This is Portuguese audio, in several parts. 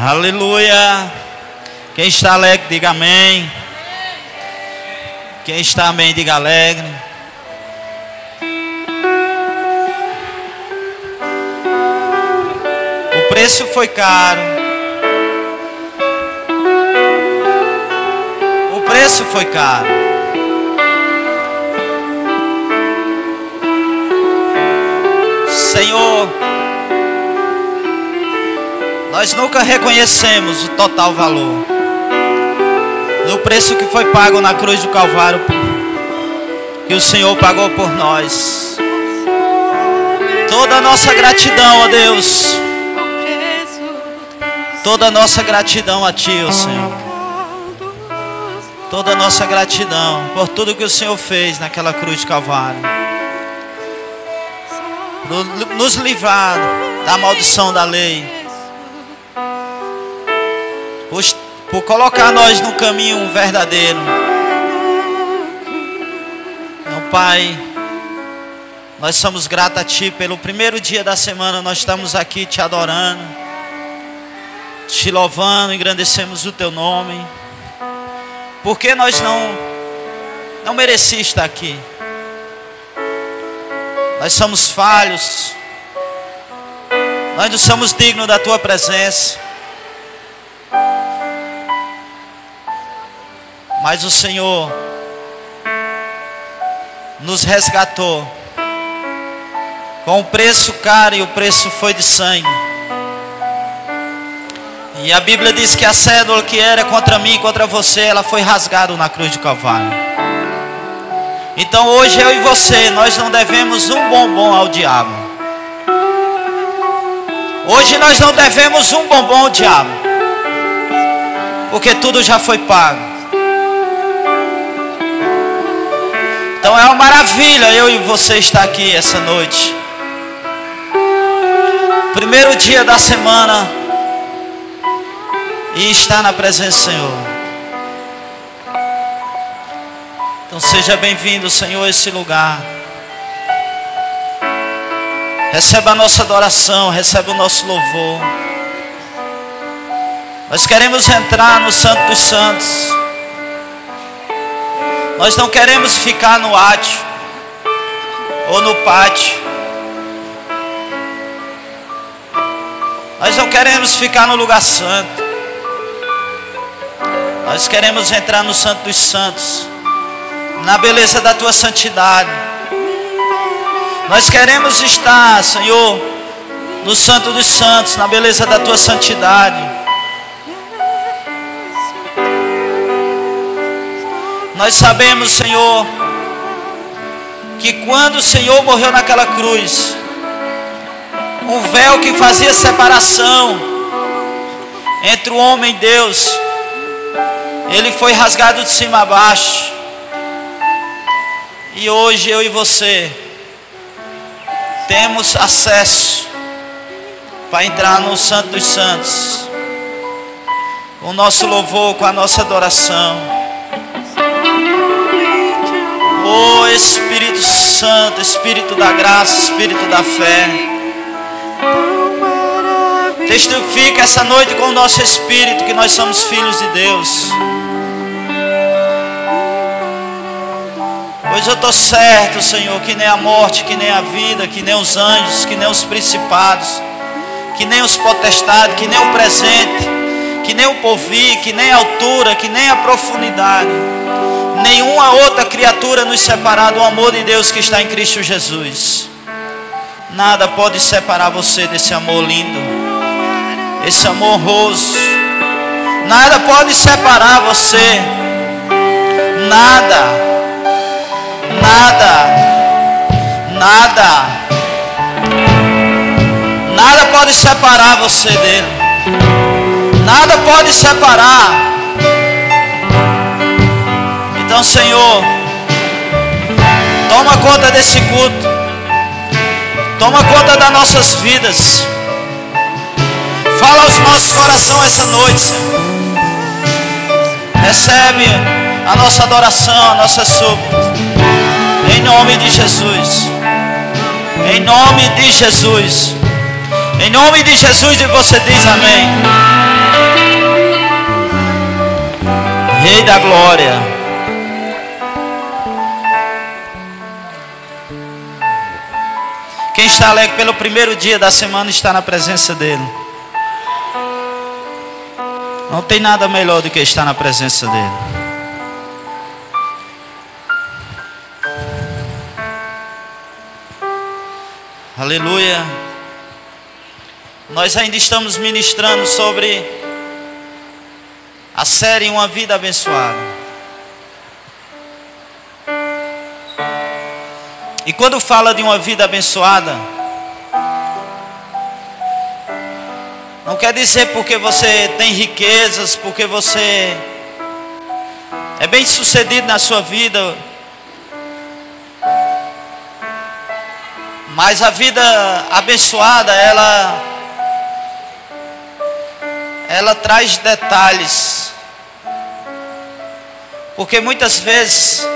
Aleluia. Quem está alegre, diga amém. Quem está amém, diga alegre. O preço foi caro. O preço foi caro. Senhor, nós nunca reconhecemos o total valor do preço que foi pago na cruz do Calvário, que o Senhor pagou por nós. Toda a nossa gratidão a Deus, toda a nossa gratidão a Ti, ó Senhor. Toda a nossa gratidão por tudo que o Senhor fez naquela cruz de Calvário, por nos livrar da maldição da lei, por colocar nós no caminho verdadeiro. Meu Pai, nós somos gratos a Ti pelo primeiro dia da semana. Nós estamos aqui Te adorando, Te louvando, engrandecemos o Teu nome, porque nós não merecíamos estar aqui. Nós somos falhos, nós não somos dignos da Tua presença, mas o Senhor nos resgatou com um preço caro, e o preço foi de sangue. E a Bíblia diz que a cédula que era contra mim e contra você, ela foi rasgada na cruz de Calvário. Então hoje eu e você, nós não devemos um bombom ao diabo. Hoje nós não devemos um bombom ao diabo, porque tudo já foi pago. Então é uma maravilha eu e você estar aqui essa noite. Primeiro dia da semana, e estar na presença do Senhor. Então seja bem-vindo, Senhor, a esse lugar. Receba a nossa adoração, receba o nosso louvor. Nós queremos entrar no Santo dos Santos. Nós não queremos ficar no átrio ou no pátio. Nós não queremos ficar no lugar santo. Nós queremos entrar no Santo dos Santos, na beleza da Tua santidade. Nós queremos estar, Senhor, no Santo dos Santos, na beleza da Tua santidade. Nós sabemos, Senhor, que quando o Senhor morreu naquela cruz, um véu que fazia separação entre o homem e Deus, ele foi rasgado de cima a baixo. E hoje eu e você temos acesso para entrar no Santo dos Santos, com o nosso louvor, com a nossa adoração. Oh Espírito Santo, Espírito da graça, Espírito da fé, testifica essa noite com o nosso espírito que nós somos filhos de Deus. Pois eu estou certo, Senhor, que nem a morte, que nem a vida, que nem os anjos, que nem os principados, que nem os potestades, que nem o presente, que nem o porvir, que nem a altura, que nem a profundidade, nenhuma outra criatura nos separar do amor de Deus que está em Cristo Jesus. Nada pode separar você desse amor lindo, esse amor honroso. Nada pode separar você. Nada, nada, nada, nada pode separar você dele. Nada pode separar. Então, Senhor, toma conta desse culto, toma conta das nossas vidas. Fala aos nossos corações essa noite, Senhor. Recebe a nossa adoração, a nossa súplica, em nome de Jesus. Em nome de Jesus. Em nome de Jesus, e você diz amém. Rei da glória. Quem está alegre pelo primeiro dia da semana está na presença dele. Não tem nada melhor do que estar na presença dele. Aleluia. Nós ainda estamos ministrando sobre a série Uma Vida Abençoada. E quando fala de uma vida abençoada, não quer dizer porque você tem riquezas, porque você é bem sucedido na sua vida. Mas a vida abençoada, ela traz detalhes. Porque muitas vezes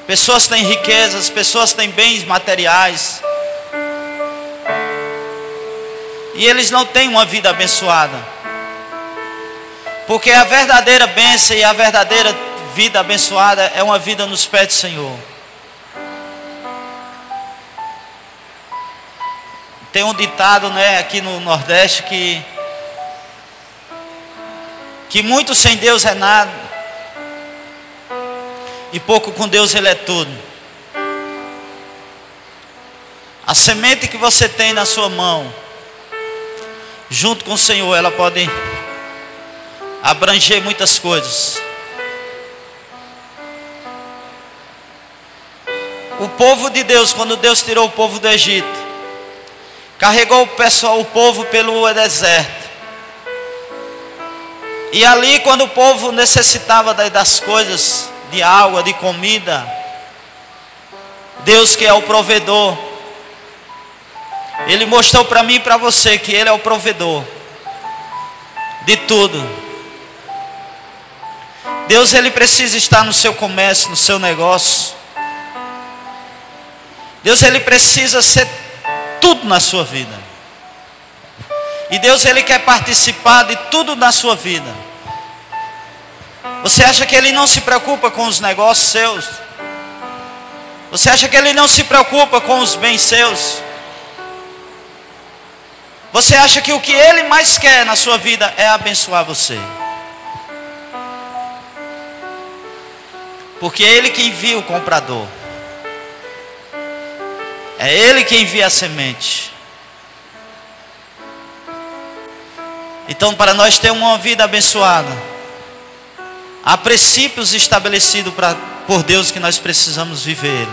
pessoas têm riquezas, pessoas têm bens materiais, e eles não têm uma vida abençoada. Porque a verdadeira bênção e a verdadeira vida abençoada é uma vida nos pés do Senhor. Tem um ditado, né, aqui no Nordeste que muito sem Deus é nada, e pouco com Deus ele é tudo. A semente que você tem na sua mão, junto com o Senhor, ela pode abranger muitas coisas. O povo de Deus, quando Deus tirou o povo do Egito, carregou o povo pelo deserto. E ali, quando o povo necessitava das coisas, de água, de comida, Deus, que é o provedor, Ele mostrou para mim e para você que Ele é o provedor de tudo. Deus, Ele precisa estar no seu comércio, no seu negócio. Deus, Ele precisa ser tudo na sua vida. E Deus, Ele quer participar de tudo na sua vida. Você acha que Ele não se preocupa com os negócios seus? Você acha que Ele não se preocupa com os bens seus? Você acha que o que Ele mais quer na sua vida é abençoar você? Porque é Ele que envia o comprador. É Ele que envia a semente. Então, para nós termos uma vida abençoada, há princípios estabelecidos por Deus que nós precisamos viver.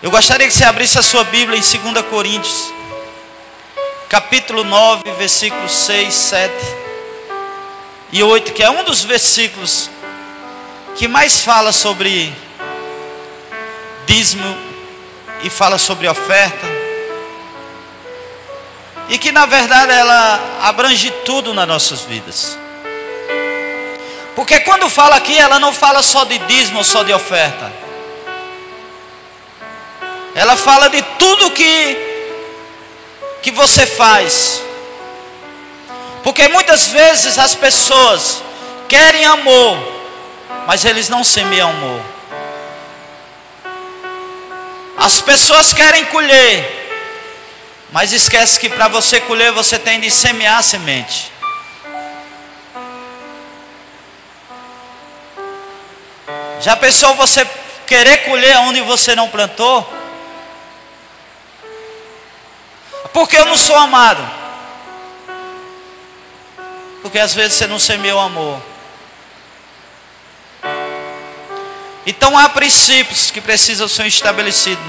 Eu gostaria que você abrisse a sua Bíblia em 2 Coríntios, capítulo 9, versículos 6, 7 e 8, que é um dos versículos que mais fala sobre dízimo e fala sobre oferta, e que na verdade ela abrange tudo nas nossas vidas. Porque quando fala aqui, ela não fala só de dízimo ou só de oferta. Ela fala de tudo que você faz. Porque muitas vezes as pessoas querem amor, mas eles não semeiam amor. As pessoas querem colher, mas esquece que para você colher você tem de semear a semente. Já pensou você querer colher onde você não plantou? Porque eu não sou amado. Porque às vezes você não semeou amor. Então há princípios que precisam ser estabelecidos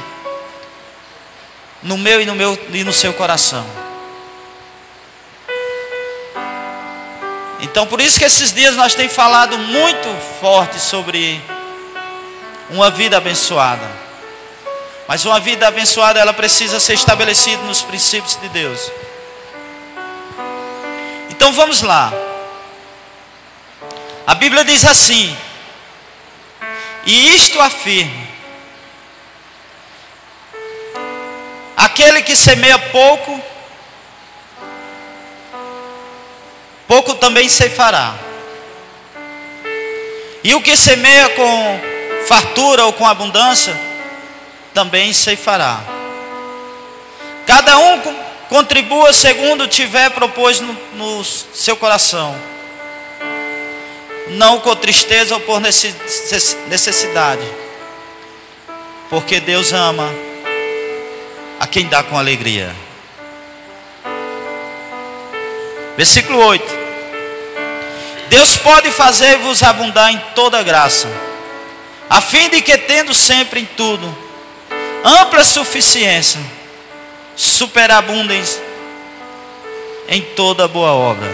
no meu e no seu coração. Então por isso que esses dias nós temos falado muito forte sobre uma vida abençoada. Mas uma vida abençoada, ela precisa ser estabelecida nos princípios de Deus. Então vamos lá. A Bíblia diz assim: e isto afirmo, aquele que semeia pouco, pouco também ceifará. E o que semeia com fartura ou com abundância, também ceifará. Cada um contribua segundo tiver propôs no seu coração, não com tristeza ou por necessidade, porque Deus ama a quem dá com alegria. Versículo 8. Deus pode fazer-vos abundar em toda graça, a fim de que, tendo sempre em tudo ampla suficiência, superabundem em toda boa obra.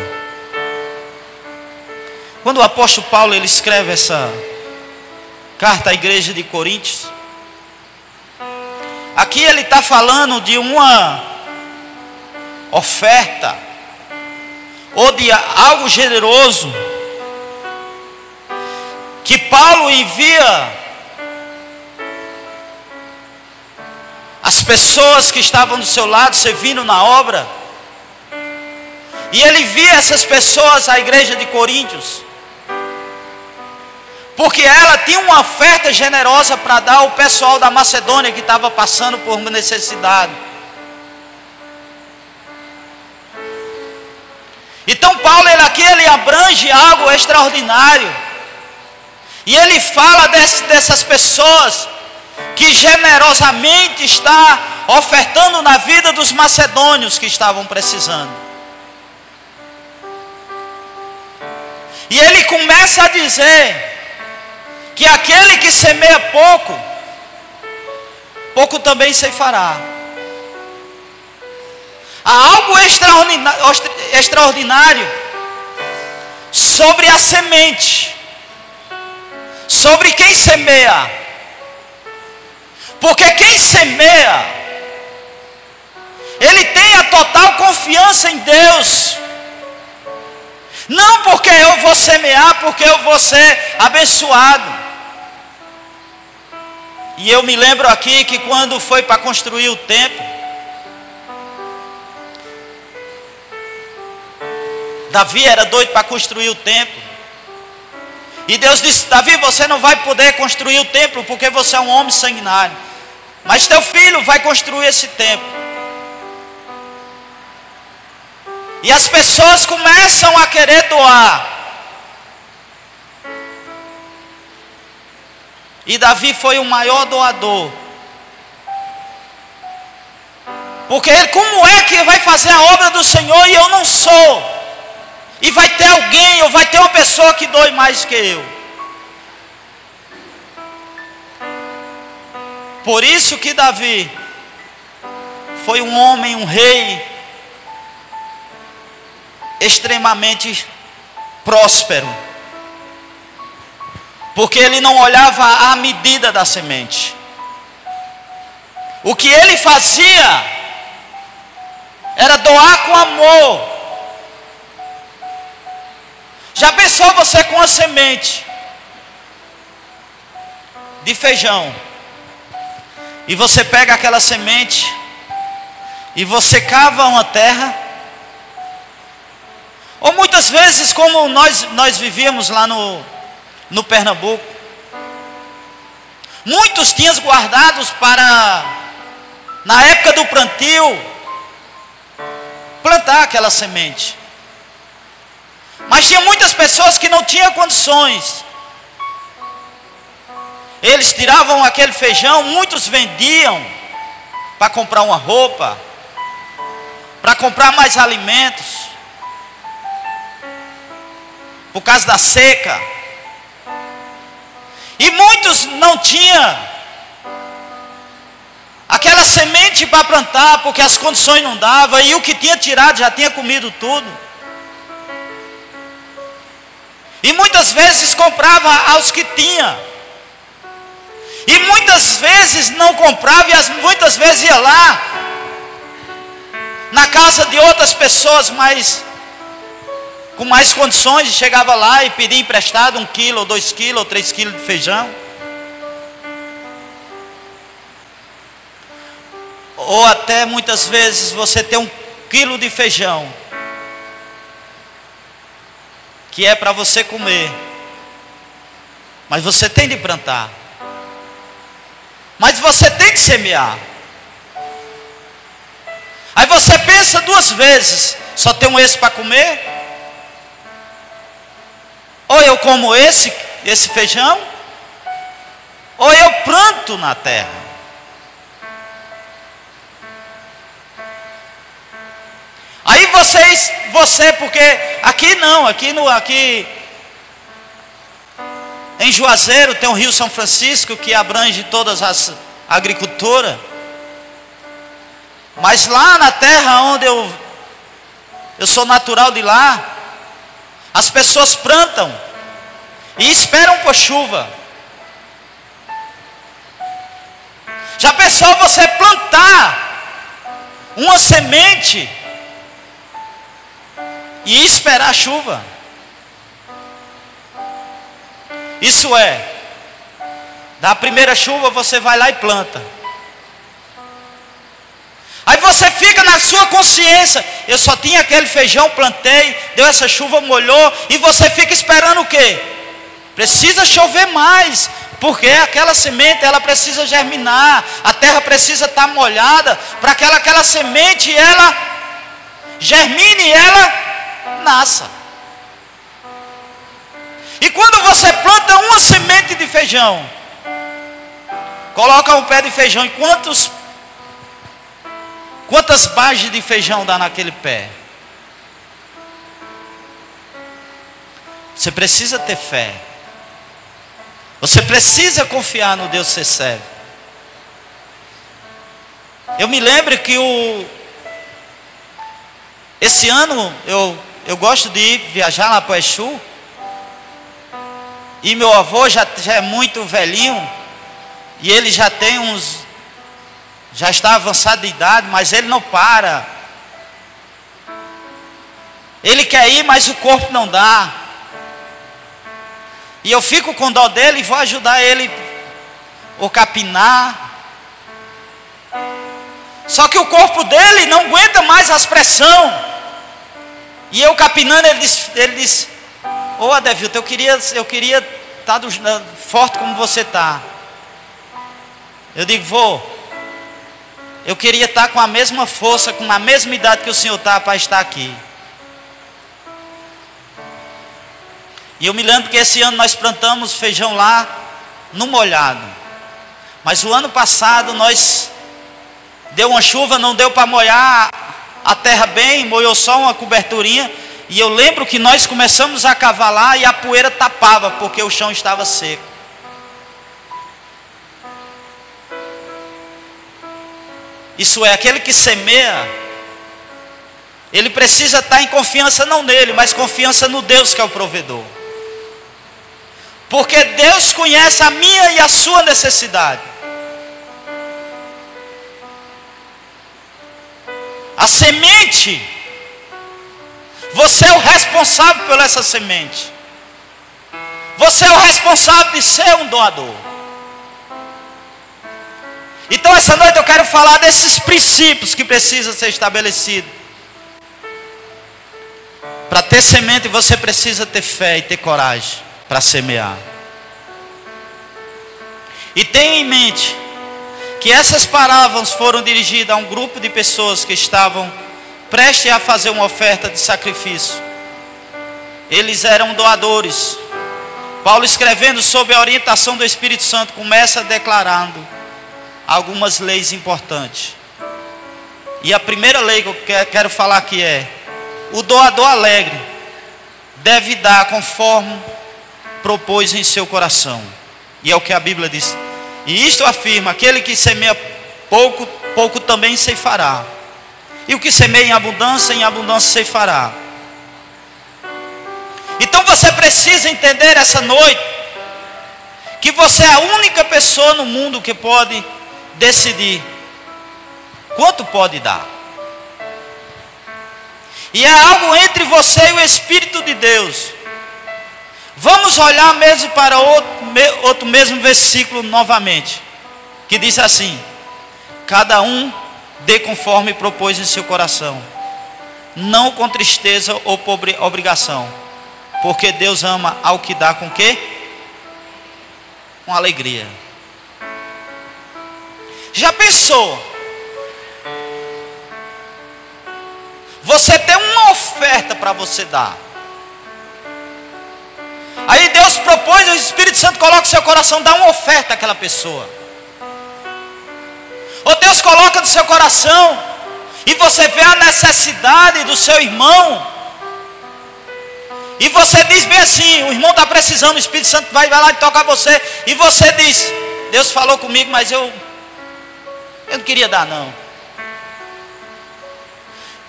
Quando o apóstolo Paulo ele escreve essa carta à igreja de Coríntios, aqui ele está falando de uma oferta, ou de algo generoso, que Paulo envia as pessoas que estavam do seu lado, servindo na obra, e ele envia essas pessoas à igreja de Coríntios, porque ela tinha uma oferta generosa para dar ao pessoal da Macedônia que estava passando por uma necessidade. Então Paulo ele abrange algo extraordinário, e ele fala dessas pessoas que generosamente está ofertando na vida dos macedônios que estavam precisando. E ele começa a dizer que aquele que semeia pouco, pouco também ceifará. Há algo extraordinário sobre a semente, sobre quem semeia. Porque quem semeia, ele tem a total confiança em Deus. Não porque eu vou semear, porque eu vou ser abençoado. E eu me lembro aqui que quando foi para construir o templo, Davi era doido para construir o templo. E Deus disse: Davi, você não vai poder construir o templo porque você é um homem sanguinário, mas teu filho vai construir esse templo. E as pessoas começam a querer doar. E Davi foi o maior doador. Porque ele, como é que vai fazer a obra do Senhor e eu não sou? E vai ter alguém, ou vai ter uma pessoa que doe mais que eu. Por isso que Davi foi um homem, um rei extremamente próspero, porque ele não olhava a medida da semente. O que ele fazia era doar com amor. Já pensou você com a semente de feijão, e você pega aquela semente e você cava uma terra, ou muitas vezes como nós vivíamos lá no Pernambuco, muitos tinham guardados para, na época do plantio, plantar aquela semente. Mas tinha muitas pessoas que não tinham condições. Eles tiravam aquele feijão, muitos vendiam para comprar uma roupa, para comprar mais alimentos, por causa da seca. E muitos não tinham aquela semente para plantar, porque as condições não davam, e o que tinha tirado já tinha comido tudo. E muitas vezes comprava aos que tinha, e muitas vezes não comprava, e muitas vezes ia lá na casa de outras pessoas com mais condições, e chegava lá e pedia emprestado 1 quilo, ou 2 quilos, ou 3 quilos de feijão. ou até muitas vezes você tem 1 quilo de feijão, que é para você comer, mas você tem de plantar, mas você tem de semear. Aí você pensa 2 vezes: só tenho esse para comer? Ou eu como esse feijão, ou eu planto na terra. Aí você, porque aqui não, aqui em Juazeiro tem o Rio São Francisco, que abrange todas as agriculturas. Mas lá na terra onde eu sou natural de lá, as pessoas plantam e esperam por chuva. Já pensou você plantar uma semente e esperar a chuva? Isso é, da primeira chuva você vai lá e planta. Aí você fica na sua consciência: eu só tinha aquele feijão, plantei, deu essa chuva, molhou, e você fica esperando o quê? Precisa chover mais, porque aquela semente ela precisa germinar, a terra precisa estar molhada para que aquela semente ela germine e ela nasça. E quando você planta uma semente de feijão, coloca um pé de feijão, e quantas bages de feijão dá naquele pé? Você precisa ter fé. Você precisa confiar no Deus que você serve. Eu me lembro que esse ano eu gosto de ir viajar lá para o Exu. E meu avô já é muito velhinho, e ele já está avançado de idade, mas ele não para. Ele quer ir, mas o corpo não dá. E eu fico com dó dele e vou ajudar ele a capinar. Só que o corpo dele não aguenta mais as pressões. E eu capinando, ele disse: ô Adevilton, eu queria estar forte como você está. Eu digo: vô, eu queria estar com a mesma força, com a mesma idade que o senhor está para estar aqui. E eu me lembro que esse ano nós plantamos feijão lá no molhado. Mas o ano passado deu uma chuva, não deu para molhar a terra bem, molhou só uma coberturinha. E eu lembro que nós começamos a cavalar e a poeira tapava, porque o chão estava seco. Isso é, aquele que semeia, ele precisa estar em confiança não nele, mas confiança no Deus que é o provedor. Porque Deus conhece a minha e a sua necessidade. A semente, você é o responsável por essa semente. Você é o responsável de ser um doador. Então essa noite eu quero falar desses princípios que precisam ser estabelecidos. Para ter semente você precisa ter fé e ter coragem para semear. E tenha em mente que essas parábolas foram dirigidas a um grupo de pessoas que estavam prestes a fazer uma oferta de sacrifício. Eles eram doadores. Paulo, escrevendo sob a orientação do Espírito Santo, começa declarando algumas leis importantes. E a primeira lei que eu quero falar aqui é: o doador alegre deve dar conforme propôs em seu coração. E é o que a Bíblia diz. E isto afirma: aquele que semeia pouco, pouco também ceifará. E o que semeia em abundância ceifará. Então você precisa entender essa noite que você é a única pessoa no mundo que pode decidir quanto pode dar. E é algo entre você e o Espírito de Deus. Vamos olhar mesmo para outro mesmo versículo novamente, que diz assim: cada um dê conforme propôs em seu coração, não com tristeza ou por obrigação, porque Deus ama ao que dá com quê? Com alegria. Já pensou? Você tem uma oferta para você dar. Aí Deus propôs, o Espírito Santo coloca no seu coração, dá uma oferta àquela pessoa. Ou Deus coloca no seu coração, e você vê a necessidade do seu irmão, e você diz bem assim, o irmão está precisando, o Espírito Santo vai lá e toca você, e você diz, Deus falou comigo, mas eu não queria dar não.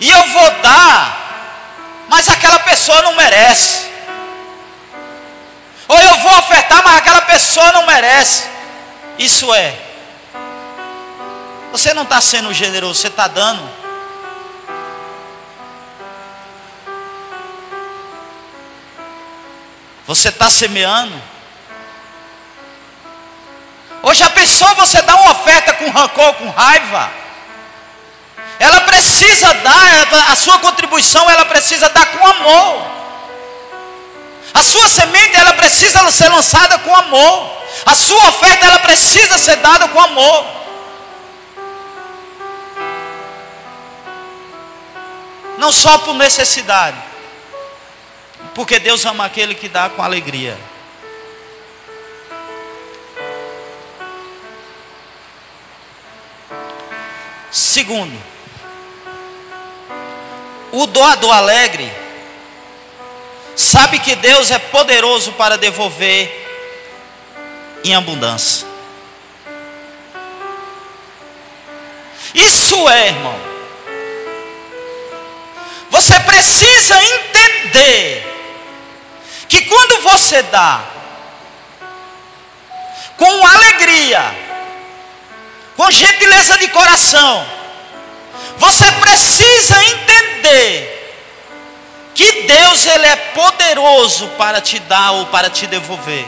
E eu vou dar, mas aquela pessoa não merece. Ou eu vou ofertar, mas aquela pessoa não merece. Isso é, você não está sendo generoso, você está dando. Você está semeando. Ou já pensou você dar uma oferta com rancor, com raiva? Ela precisa dar, a sua contribuição ela precisa dar com amor. A sua semente ela precisa ser lançada com amor. A sua oferta ela precisa ser dada com amor. Não só por necessidade, porque Deus ama aquele que dá com alegria. Segundo, o doador alegre sabe que Deus é poderoso para devolver em abundância. Isso é, irmão, você precisa entender que quando você dá com alegria, com gentileza de coração, você precisa entender que Deus ele é poderoso para te dar ou para te devolver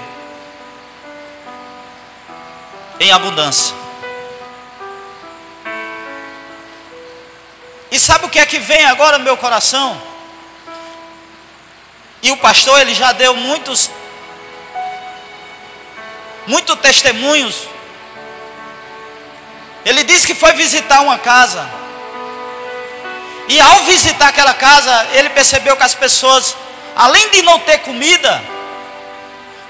em abundância. E sabe o que é que vem agora no meu coração? E o pastor ele já deu muitos testemunhos. Ele disse que foi visitar uma casa. E ao visitar aquela casa, ele percebeu que as pessoas, além de não ter comida,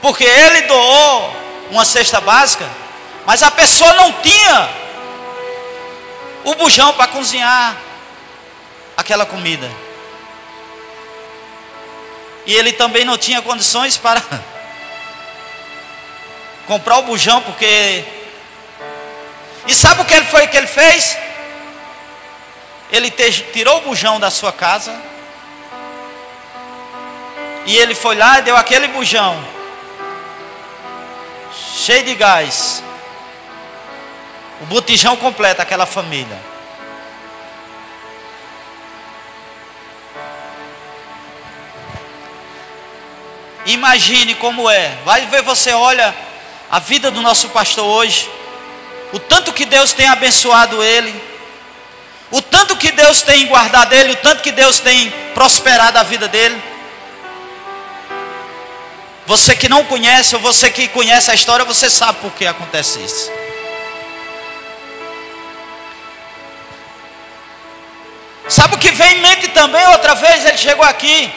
porque ele doou uma cesta básica, mas a pessoa não tinha o bujão para cozinhar aquela comida. E ele também não tinha condições para comprar o bujão, porque... E sabe o que ele fez? Ele tirou o bujão da sua casa, e ele foi lá e deu aquele bujão cheio de gás, o botijão completo àquela família. Imagine como é. Vai ver, você olha a vida do nosso pastor hoje, o tanto que Deus tem abençoado ele, o tanto que Deus tem guardado ele, o tanto que Deus tem prosperado a vida dele. Você que não conhece, ou você que conhece a história, você sabe por que acontece isso. Sabe o que vem em mente também? Outra vez ele chegou aqui,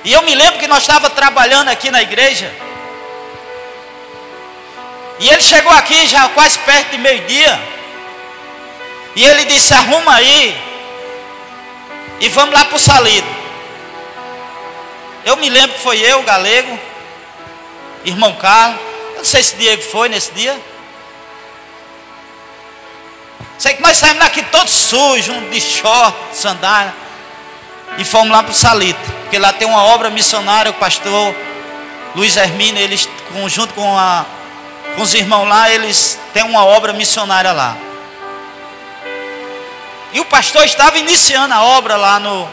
e eu me lembro que nós estávamos trabalhando aqui na igreja, e ele chegou aqui já quase perto de meio-dia, e ele disse: arruma aí e vamos lá para o Salido. Eu me lembro que foi eu, o Galego, irmão Carlos, eu não sei se Diego foi nesse dia. Sei que nós saímos daqui todos sujos, de short, sandália, e fomos lá para o Salido, porque lá tem uma obra missionária. O pastor Luiz Hermínio, eles, junto com os irmãos lá, eles têm uma obra missionária lá. E o pastor estava iniciando a obra lá no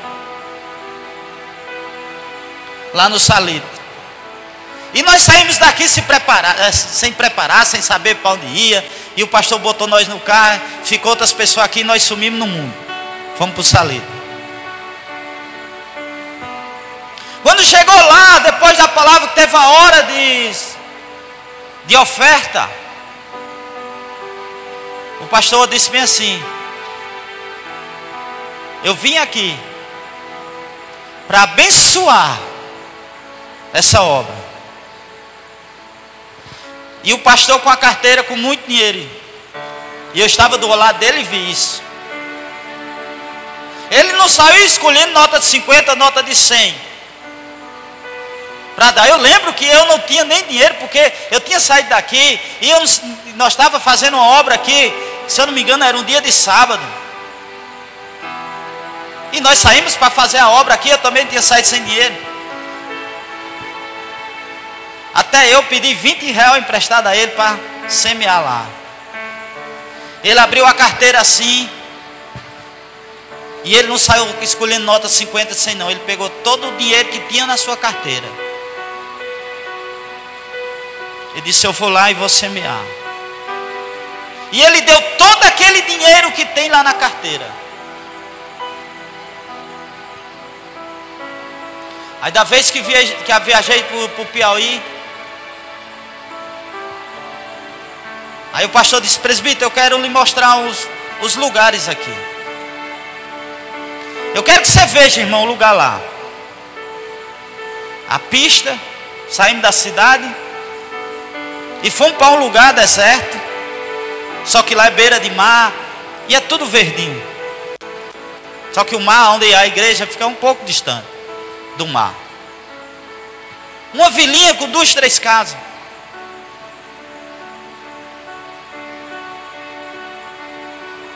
Salido. E nós saímos daqui sem preparar, sem saber para onde ia. E o pastor botou nós no carro, ficou outras pessoas aqui e nós sumimos no mundo. Fomos para o Salitre. Quando chegou lá, depois da palavra que teve a hora de oferta, o pastor disse bem assim: eu vim aqui para abençoar essa obra. E o pastor com a carteira com muito dinheiro. E eu estava do lado dele e vi isso. Ele não saiu escolhendo nota de 50, nota de 100. Para dar. Eu lembro que eu não tinha nem dinheiro, porque eu tinha saído daqui. E nós estávamos fazendo uma obra aqui. Se eu não me engano era um dia de sábado. E nós saímos para fazer a obra aqui. Eu também tinha saído sem dinheiro. Até eu pedi 20 reais emprestado a ele para semear lá. Ele abriu a carteira assim. E ele não saiu escolhendo nota 50, 100 não. Ele pegou todo o dinheiro que tinha na sua carteira. Ele disse: eu vou lá e vou semear. E ele deu todo aquele dinheiro que tem lá na carteira. Aí da vez que viajei para o Piauí, aí o pastor disse: presbítero, eu quero lhe mostrar os lugares aqui. Eu quero que você veja, irmão, o lugar lá. A pista, saímos da cidade e fomos para um lugar deserto. Só que lá é beira de mar e é tudo verdinho. Só que o mar onde é a igreja fica um pouco distante do mar. Uma vilinha com 2, 3 casas.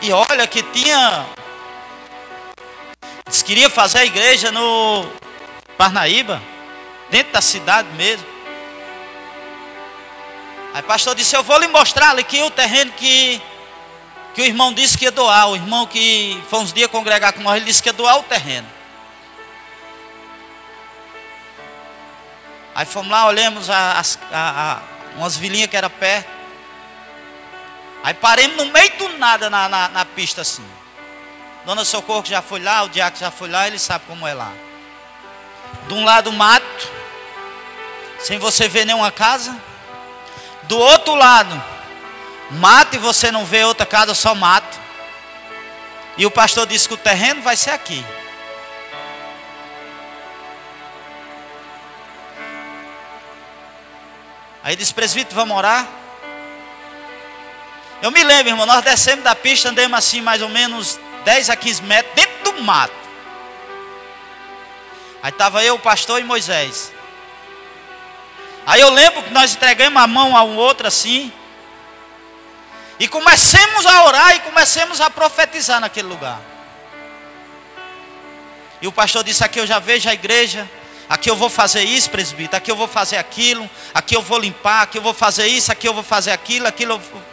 E olha que tinha... Eles queriam fazer a igreja no Parnaíba, dentro da cidade mesmo. Aí o pastor disse: eu vou lhe mostrar aqui o terreno que o irmão disse que ia doar. O irmão que foi uns dias congregar com nós, ele disse que ia doar o terreno. Aí fomos lá, olhamos umas vilinhas que era perto. Aí paremos no meio do nada na pista assim. Dona Socorro que já foi lá, o diácono já foi lá, ele sabe como é lá. De um lado mato, sem você ver nenhuma casa. Do outro lado, mato e você não vê outra casa, só mato. E o pastor disse que o terreno vai ser aqui. Aí disse: presbítero, vamos orar? Eu me lembro, irmão, nós descemos da pista, andamos assim mais ou menos 10 a 15 metros dentro do mato. Aí estava eu, o pastor e Moisés. Aí eu lembro que nós entregamos a mão a um outro assim. E comecemos a orar e comecemos a profetizar naquele lugar. E o pastor disse: aqui eu já vejo a igreja. Aqui eu vou fazer isso, presbítero. Aqui eu vou fazer aquilo. Aqui eu vou limpar. Aqui eu vou fazer isso. Aqui eu vou fazer aquilo. Aquilo eu vou...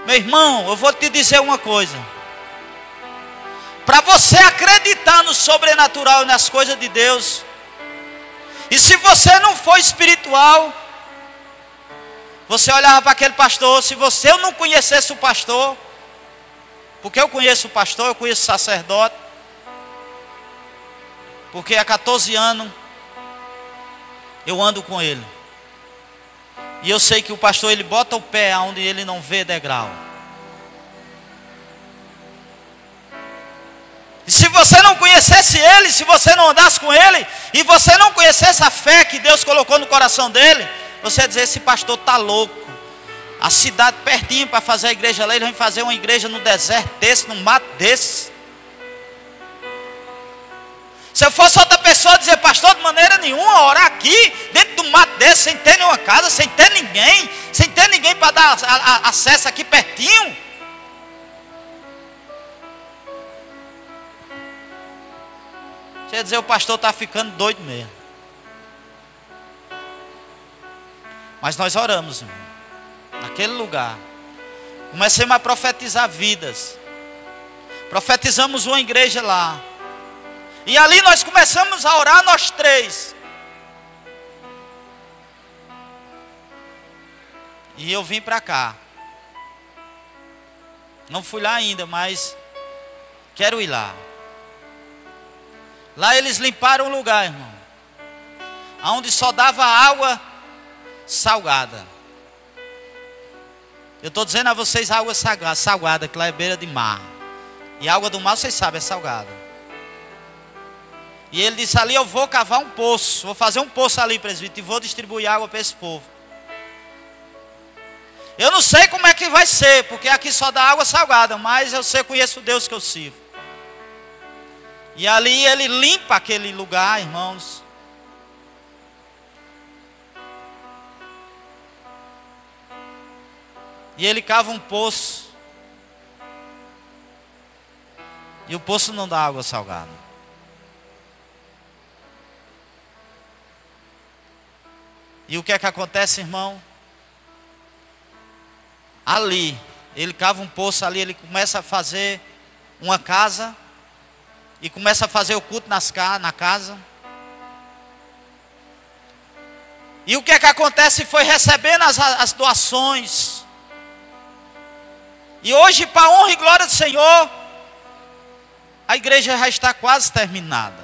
Meu irmão, eu vou te dizer uma coisa. Para você acreditar no sobrenatural e nas coisas de Deus, e se você não for espiritual, você olhava para aquele pastor. Se você não conhecesse o pastor, porque eu conheço o pastor, eu conheço o sacerdote, porque há 14 anos eu ando com ele. E eu sei que o pastor, ele bota o pé onde ele não vê degrau. E se você não conhecesse ele, se você não andasse com ele, e você não conhecesse a fé que Deus colocou no coração dele, você ia dizer: esse pastor está louco. A cidade pertinho para fazer a igreja lá, ele vem fazer uma igreja no deserto desse, no mato desse. Se eu fosse outra pessoa dizer: pastor, de maneira nenhuma, orar aqui, dentro do mato desse, sem ter nenhuma casa, sem ter ninguém para dar acesso aqui pertinho. Você ia dizer: o pastor está ficando doido mesmo. Mas nós oramos, irmão, naquele lugar. Comecemos a profetizar vidas. Profetizamos uma igreja lá. E ali nós começamos a orar, nós 3. E eu vim para cá. Não fui lá ainda, mas quero ir lá. Lá eles limparam o lugar, irmão, onde só dava água salgada. Eu estou dizendo a vocês água salgada, que lá é beira de mar. E a água do mar, vocês sabem, é salgada. E ele disse ali, eu vou cavar um poço. Vou fazer um poço ali, presbítero, e vou distribuir água para esse povo. Eu não sei como é que vai ser, porque aqui só dá água salgada. Mas eu sei, conheço o Deus que eu sirvo. E ali ele limpa aquele lugar, irmãos. E ele cava um poço. E o poço não dá água salgada. E o que é que acontece, irmão? Ali, ele cava um poço ali, ele começa a fazer uma casa. E começa a fazer o culto na casa. E o que é que acontece? Foi recebendo as doações. E hoje, para a honra e glória do Senhor, a igreja já está quase terminada.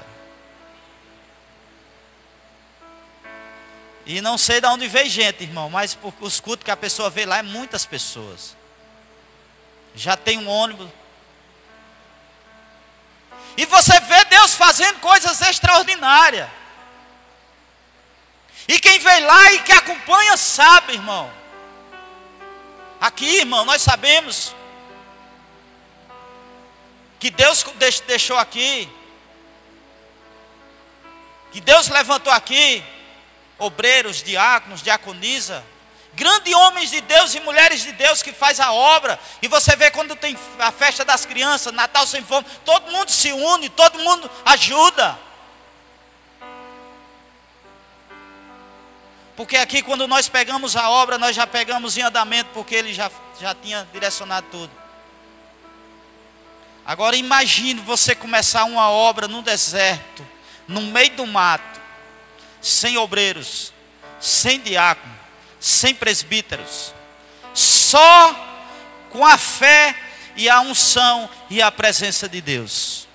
E não sei de onde veio gente, irmão, mas os cultos que a pessoa vê lá é muitas pessoas. Já tem um ônibus. E você vê Deus fazendo coisas extraordinárias. E quem vem lá e que acompanha sabe, irmão. Aqui, irmão, nós sabemos que Deus deixou aqui, que Deus levantou aqui obreiros, diáconos, diaconisa, grandes homens de Deus e mulheres de Deus que faz a obra. E você vê quando tem a festa das crianças, Natal Sem Fome, todo mundo se une, todo mundo ajuda. Porque aqui quando nós pegamos a obra, nós já pegamos em andamento, porque ele já tinha direcionado tudo. Agora imagine você começar uma obra no deserto, no meio do mato, sem obreiros, sem diácono, sem presbíteros, só com a fé e a unção e a presença de Deus.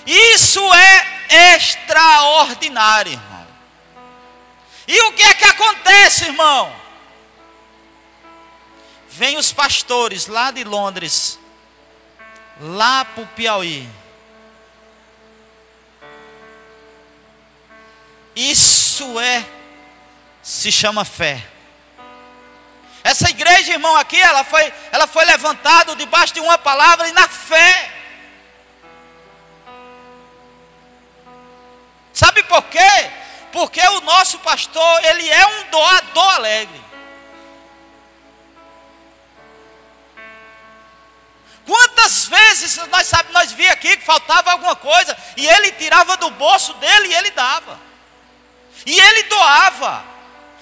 Isso é extraordinário, irmão. E o que é que acontece, irmão? Vem os pastores lá de Londres, lá para o Piauí. Isso se chama fé. Essa igreja, irmão, aqui, ela foi levantada debaixo de uma palavra e na fé. Sabe por quê? Porque o nosso pastor, ele é um doador alegre. Quantas vezes nós vimos aqui que faltava alguma coisa e ele tirava do bolso dele e ele dava. E ele doava.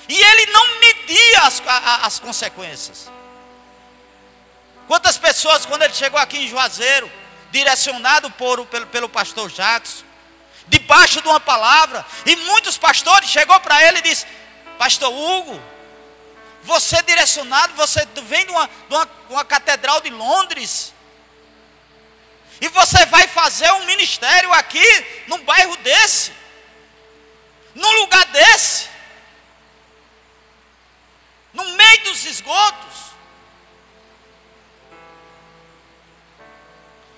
E ele não media as consequências. Quantas pessoas, quando ele chegou aqui em Juazeiro, direcionado pelo pastor Jackson, debaixo de uma palavra, e muitos pastores chegou para ele e disse: Pastor Hugo, você direcionado, você vem de uma catedral de Londres, e você vai fazer um ministério aqui, num bairro desse, num lugar desse, no meio dos esgotos,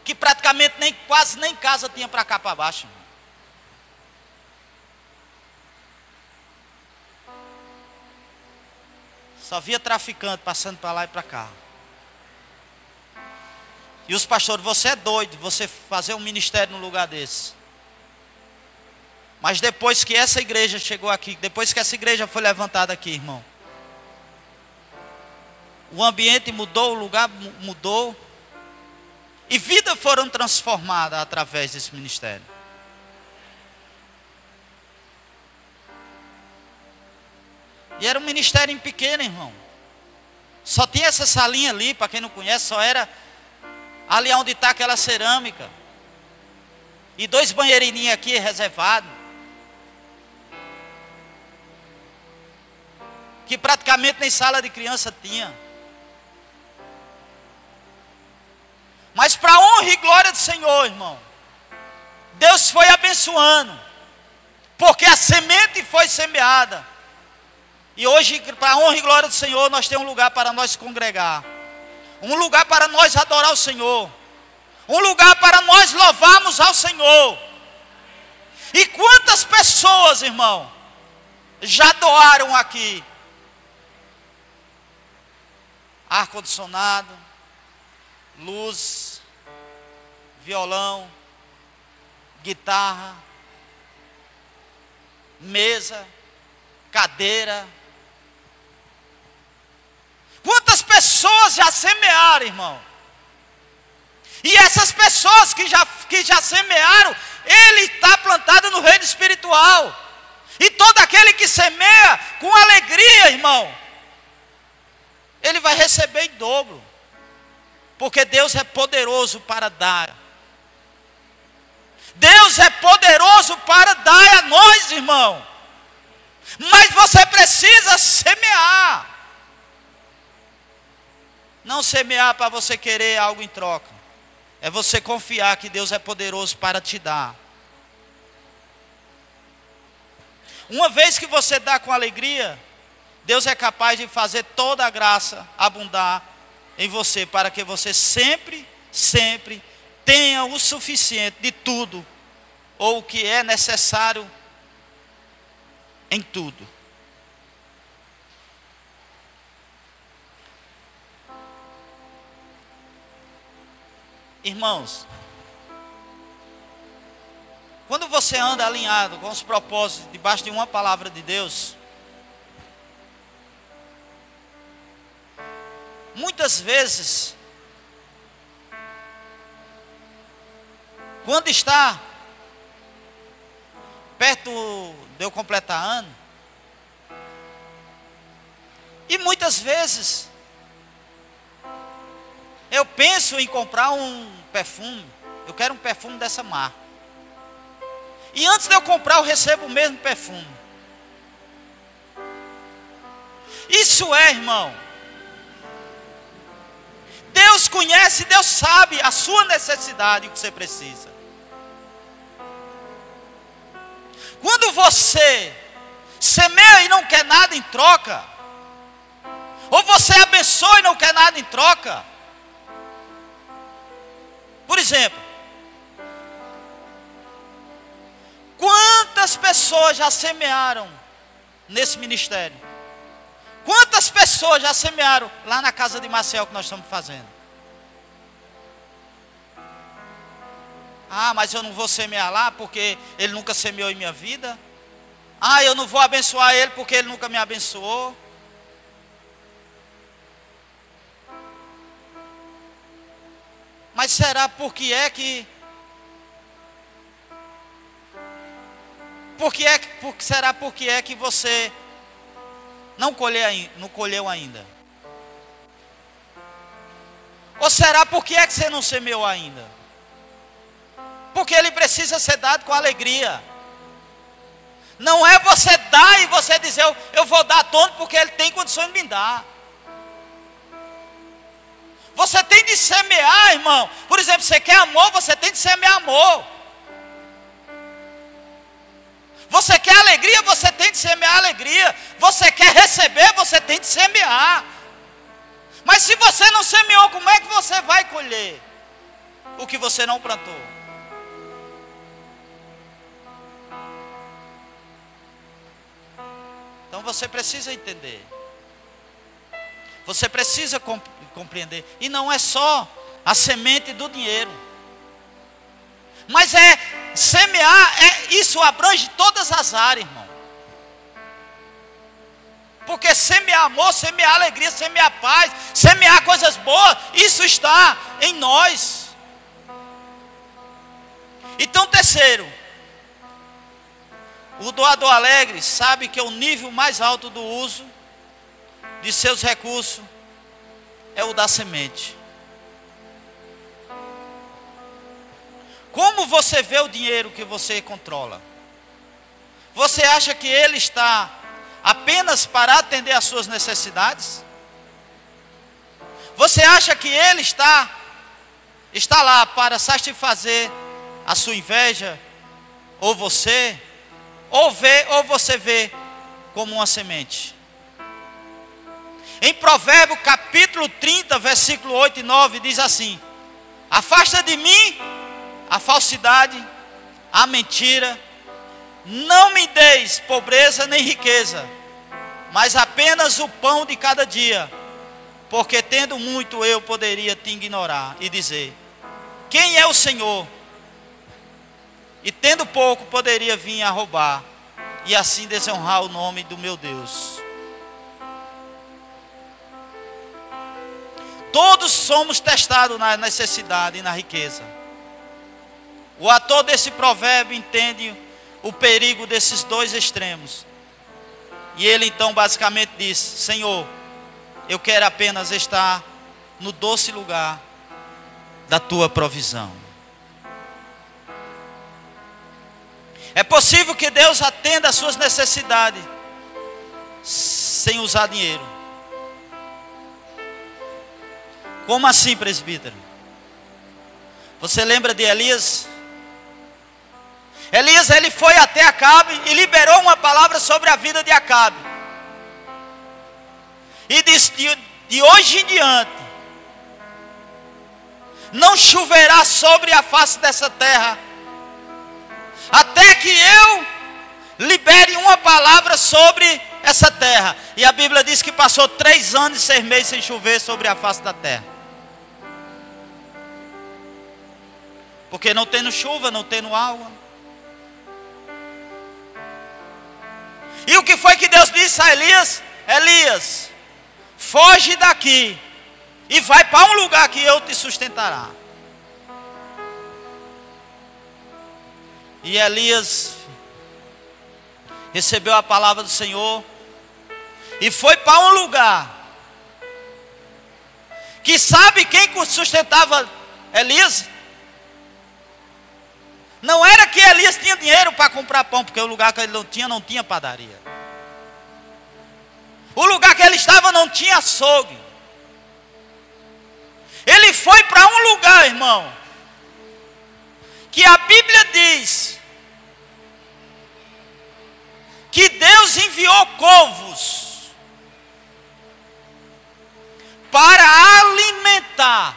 que praticamente quase nem casa tinha para cá para baixo. Só via traficante passando para lá e para cá. E os pastores: você é doido, você fazer um ministério num lugar desse. Mas depois que essa igreja chegou aqui, depois que essa igreja foi levantada aqui, irmão, o ambiente mudou, o lugar mudou, e vidas foram transformadas através desse ministério. E era um ministério pequeno, irmão. Só tinha essa salinha ali, para quem não conhece, só era ali onde está aquela cerâmica. E 2 banheirinhos aqui reservados. que praticamente nem sala de criança tinha. Mas para a honra e glória do Senhor, irmão, Deus foi abençoando, porque a semente foi semeada. E hoje, para a honra e glória do Senhor, nós temos um lugar para nós congregar, um lugar para nós adorar o Senhor, um lugar para nós louvarmos ao Senhor. E quantas pessoas, irmão, já doaram aqui ar-condicionado, luz, violão, guitarra, mesa, cadeira. Quantas pessoas já semearam, irmão? E essas pessoas que já semearam, ele está plantado no reino espiritual. E todo aquele que semeia com alegria, irmão, ele vai receber em dobro. Porque Deus é poderoso para dar. Deus é poderoso para dar a nós, irmão. Mas você precisa semear. Não semear para você querer algo em troca. É você confiar que Deus é poderoso para te dar. Uma vez que você dá com alegria, Deus é capaz de fazer toda a graça abundar em você, para que você sempre tenha o suficiente de tudo, ou o que é necessário em tudo. Irmãos, quando você anda alinhado com os propósitos, debaixo de uma palavra de Deus, muitas vezes, quando está perto de eu completar ano, e muitas vezes eu penso em comprar um perfume, eu quero um perfume dessa marca. E antes de eu comprar, eu recebo o mesmo perfume. Isso é, irmão, Deus conhece, Deus sabe a sua necessidade e o que você precisa. Quando você semeia e não quer nada em troca, ou você abençoa e não quer nada em troca. Por exemplo, quantas pessoas já semearam nesse ministério? Quantas pessoas já semearam lá na casa de Marcel que nós estamos fazendo? Ah, mas eu não vou semear lá porque ele nunca semeou em minha vida. Ah, eu não vou abençoar ele porque ele nunca me abençoou. Mas será será porque é que você não colheu ainda? Ou será porque é que você não semeou ainda? Porque ele precisa ser dado com alegria. Não é você dar e você dizer, eu vou dar todo porque ele tem condições de me dar. Você tem de semear, irmão. Por exemplo, você quer amor, você tem de semear amor. Você quer alegria, você tem de semear alegria. Você quer receber, você tem de semear. Mas se você não semeou, como é que você vai colher o que você não plantou? Então você precisa entender. Você precisa compreender. E não é só a semente do dinheiro. Mas semear, isso abrange todas as áreas, irmão. Porque semear amor, semear alegria, semear paz, semear coisas boas, isso está em nós. Então, terceiro, o doador alegre sabe que o nível mais alto do uso de seus recursos é o da semente. Como você vê o dinheiro que você controla? Você acha que ele está apenas para atender às suas necessidades? Você acha que Ele está lá para satisfazer a sua inveja? Ou você vê como uma semente? Em Provérbios capítulo 30, versículo 8 e 9, diz assim: afasta de mim a falsidade, a mentira, não me deis pobreza nem riqueza, mas apenas o pão de cada dia, porque tendo muito eu poderia te ignorar e dizer: quem é o Senhor? E tendo pouco poderia vir a roubar, e assim desonrar o nome do meu Deus. Todos somos testados na necessidade e na riqueza. O autor desse provérbio entende o perigo desses dois extremos. E ele então basicamente diz: Senhor, eu quero apenas estar no doce lugar da tua provisão. É possível que Deus atenda às suas necessidades sem usar dinheiro. Como assim, presbítero? Você lembra de Elias? Elias, ele foi até Acabe e liberou uma palavra sobre a vida de Acabe. E disse: de hoje em diante, não choverá sobre a face dessa terra, até que eu libere uma palavra sobre essa terra. E a Bíblia diz que passou 3 anos e 6 meses sem chover sobre a face da terra. Porque não tendo chuva, não tendo água. E o que foi que Deus disse a Elias? Elias, foge daqui e vai para um lugar que eu te sustentará. E Elias recebeu a palavra do Senhor e foi para um lugar que sabe quem sustentava Elias? Não era que Elias tinha dinheiro para comprar pão, porque o lugar que ele não tinha padaria. O lugar que ele estava não tinha açougue. Ele foi para um lugar, irmão, que a Bíblia diz que Deus enviou corvos para alimentar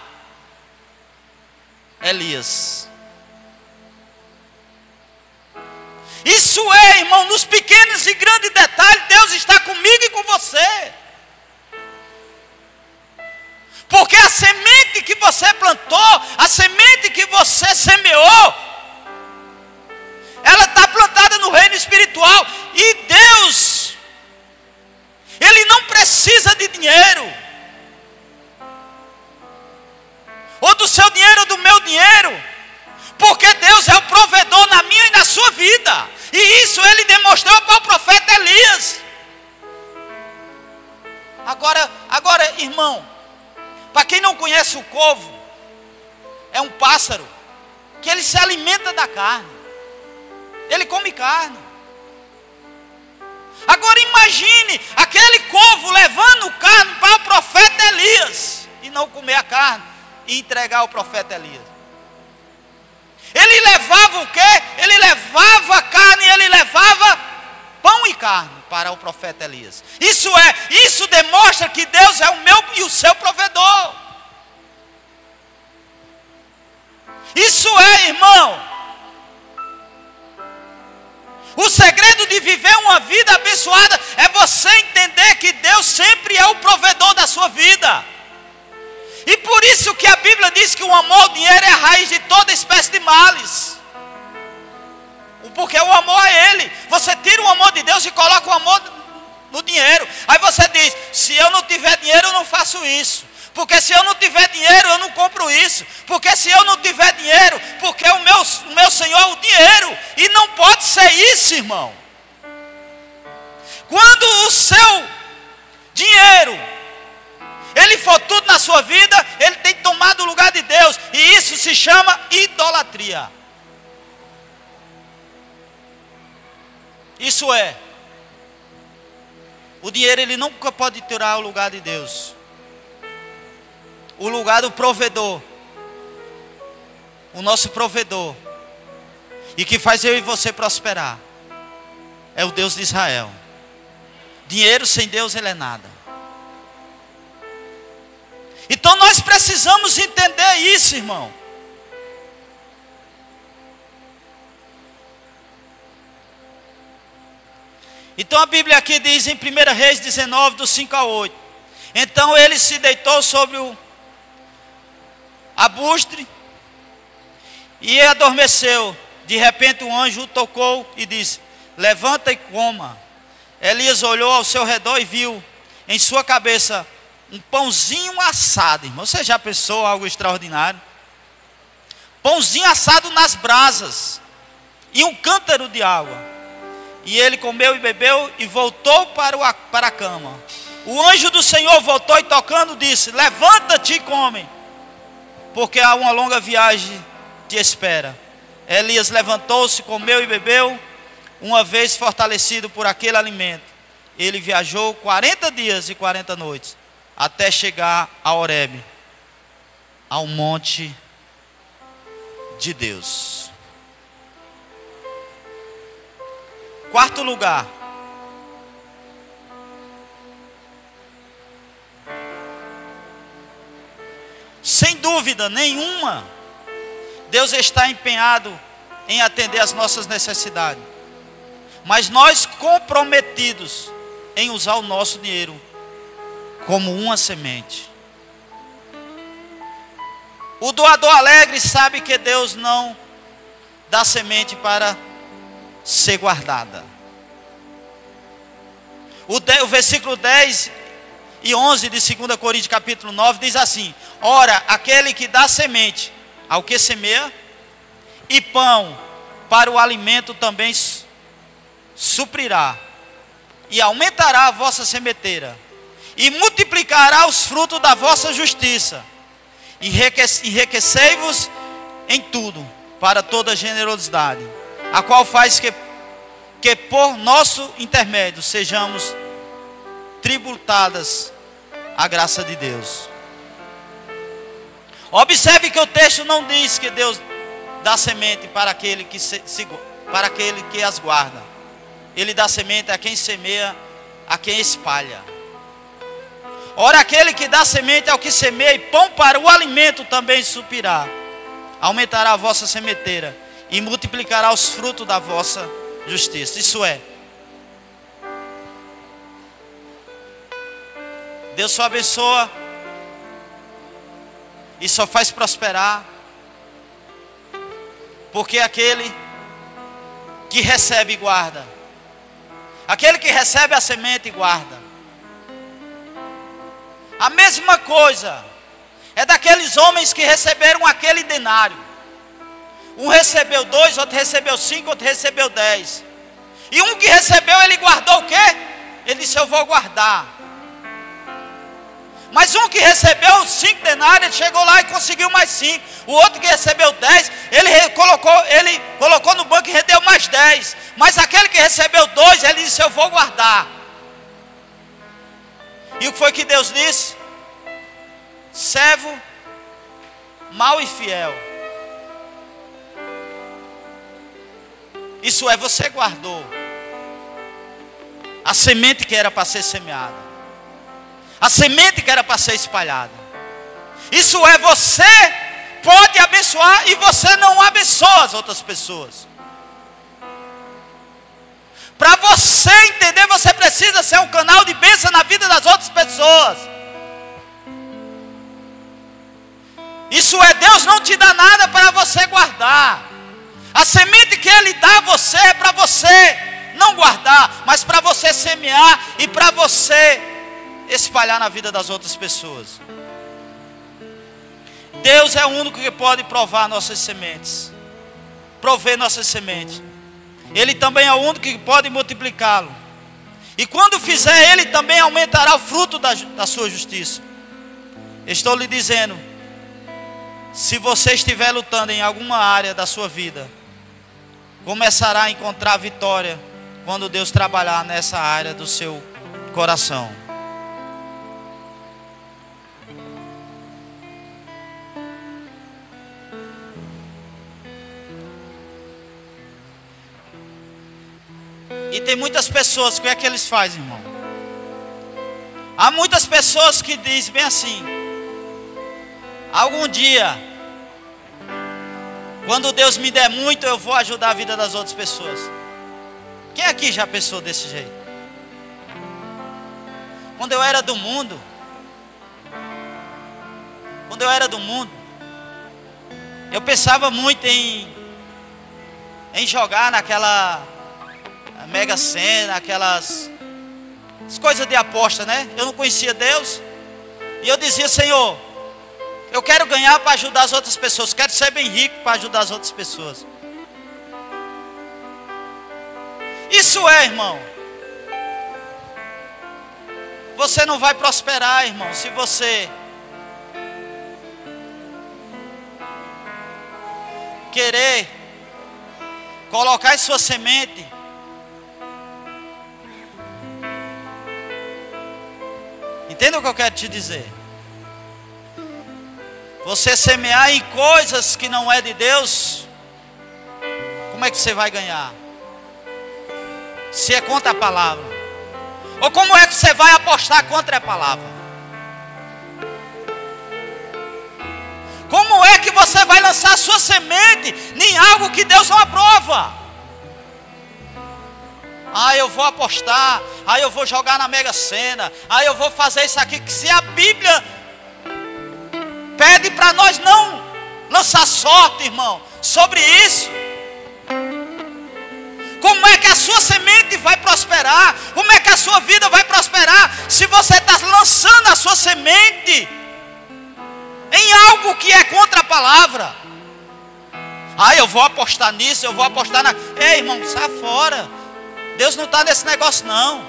Elias. Isso é, irmão, nos pequenos e grandes detalhes, Deus está comigo e com você. Porque a semente que você plantou, a semente que você semeou, ela está plantada no reino espiritual. E Deus, Ele não precisa de dinheiro, ou do seu dinheiro ou do meu dinheiro, porque Deus é o provedor na minha e na sua vida. E isso Ele demonstrou para o profeta Elias. Agora, irmão, para quem não conhece o corvo, é um pássaro que ele se alimenta da carne. Ele come carne. Agora imagine aquele corvo levando carne para o profeta Elias e não comer a carne e entregar ao profeta Elias. Ele levava o quê? Ele levava carne, ele levava pão e carne para o profeta Elias. Isso demonstra que Deus é o meu e o seu provedor. Isso é, irmão, o segredo de viver uma vida abençoada é você entender que Deus sempre é o provedor da sua vida. E por isso que a Bíblia diz que o amor ao dinheiro é a raiz de toda espécie de males. Porque o amor é Ele. Você tira o amor de Deus e coloca o amor no dinheiro. Aí você diz: se eu não tiver dinheiro eu não faço isso. Porque se eu não tiver dinheiro eu não compro isso. Porque se eu não tiver dinheiro, porque o meu Senhor é o dinheiro. E não pode ser isso, irmão. Quando o seu dinheiro ele for tudo na sua vida, ele tem tomado o lugar de Deus. E isso se chama idolatria. Isso é. O dinheiro, ele nunca pode tirar o lugar de Deus. O lugar do provedor. O nosso provedor. E que faz eu e você prosperar. É o Deus de Israel. Dinheiro sem Deus, ele é nada. Então nós precisamos entender isso, irmão. Então a Bíblia aqui diz em 1 Reis 19, do 5 ao 8. Então ele se deitou sobre o arbustre e adormeceu. De repente um anjo o tocou e disse: levanta e coma. Elias olhou ao seu redor e viu em sua cabeça um pãozinho assado, irmão. Você já pensou algo extraordinário? Pãozinho assado nas brasas e um cântaro de água. E ele comeu e bebeu e voltou para a cama. O anjo do Senhor voltou e tocando disse: levanta-te e come, porque há uma longa viagem te espera. Elias levantou-se, comeu e bebeu. Uma vez fortalecido por aquele alimento, ele viajou 40 dias e 40 noites, até chegar a Horebe, ao monte de Deus. Quarto lugar. Sem dúvida nenhuma, Deus está empenhado em atender às nossas necessidades. Mas nós comprometidos em usar o nosso dinheiro como uma semente. O doador alegre sabe que Deus não dá semente para ser guardada. O versículo 10 e 11 de 2 Coríntios capítulo 9 diz assim: ora, aquele que dá semente ao que semeia, e pão para o alimento também suprirá, e aumentará a vossa sementeira, e multiplicará os frutos da vossa justiça, enriquecei-vos em tudo, para toda generosidade, a qual faz que por nosso intermédio sejamos tributadas a graça de Deus. Observe que o texto não diz que Deus dá semente para aquele que as guarda. Ele dá semente a quem semeia, a quem espalha. Ora, aquele que dá semente ao que semeia, e pão para o alimento também suprirá. Aumentará a vossa sementeira e multiplicará os frutos da vossa justiça. Isso é, Deus só abençoa e só faz prosperar porque aquele que recebe guarda. Aquele que recebe a semente guarda. A mesma coisa é daqueles homens que receberam aquele denário. Um recebeu 2, outro recebeu 5, outro recebeu 10. E um que recebeu, ele guardou o quê? Ele disse: eu vou guardar. Mas um que recebeu 5 denários, ele chegou lá e conseguiu mais 5. O outro que recebeu 10, ele colocou no banco e rendeu mais 10. Mas aquele que recebeu 2, ele disse: eu vou guardar. E o que foi que Deus disse? Servo mau e fiel. Isso é, você guardou a semente que era para ser semeada, a semente que era para ser espalhada. Isso é, você pode abençoar e você não abençoa as outras pessoas. Para você entender, você precisa ser um canal de bênção na vida das outras pessoas. Isso é, Deus não te dá nada para você guardar. A semente que Ele dá a você é para você não guardar, mas para você semear e para você espalhar na vida das outras pessoas. Deus é o único que pode provar nossas sementes, prover nossas sementes. Ele também é o único que pode multiplicá-lo. E quando fizer, Ele também aumentará o fruto da sua justiça. Estou lhe dizendo, se você estiver lutando em alguma área da sua vida, começará a encontrar vitória quando Deus trabalhar nessa área do seu coração. E tem muitas pessoas, o que é que eles fazem, irmão? Há muitas pessoas que dizem bem assim: algum dia, quando Deus me der muito, eu vou ajudar a vida das outras pessoas. Quem aqui já pensou desse jeito? Quando eu era do mundo, eu pensava muito em jogar naquela Mega Sena, aquelas coisas de aposta, né? Eu não conhecia Deus. E eu dizia: Senhor, eu quero ganhar para ajudar as outras pessoas. Quero ser bem rico para ajudar as outras pessoas. Isso é, irmão. Você não vai prosperar, irmão, se você querer colocar em sua semente entenda o que eu quero te dizer. Você semear em coisas que não é de Deus, como é que você vai ganhar? Se é contra a palavra. Ou como é que você vai apostar contra a palavra? Como é que você vai lançar a sua semente em algo que Deus não aprova? Eu vou apostar, eu vou jogar na Mega Sena, eu vou fazer isso aqui. Que se a Bíblia pede para nós não lançar sorte, irmão, sobre isso, como é que a sua semente vai prosperar? Como é que a sua vida vai prosperar se você está lançando a sua semente em algo que é contra a palavra? Eu vou apostar nisso, eu vou apostar na... Ei, irmão, sai fora. Deus não está nesse negócio, não.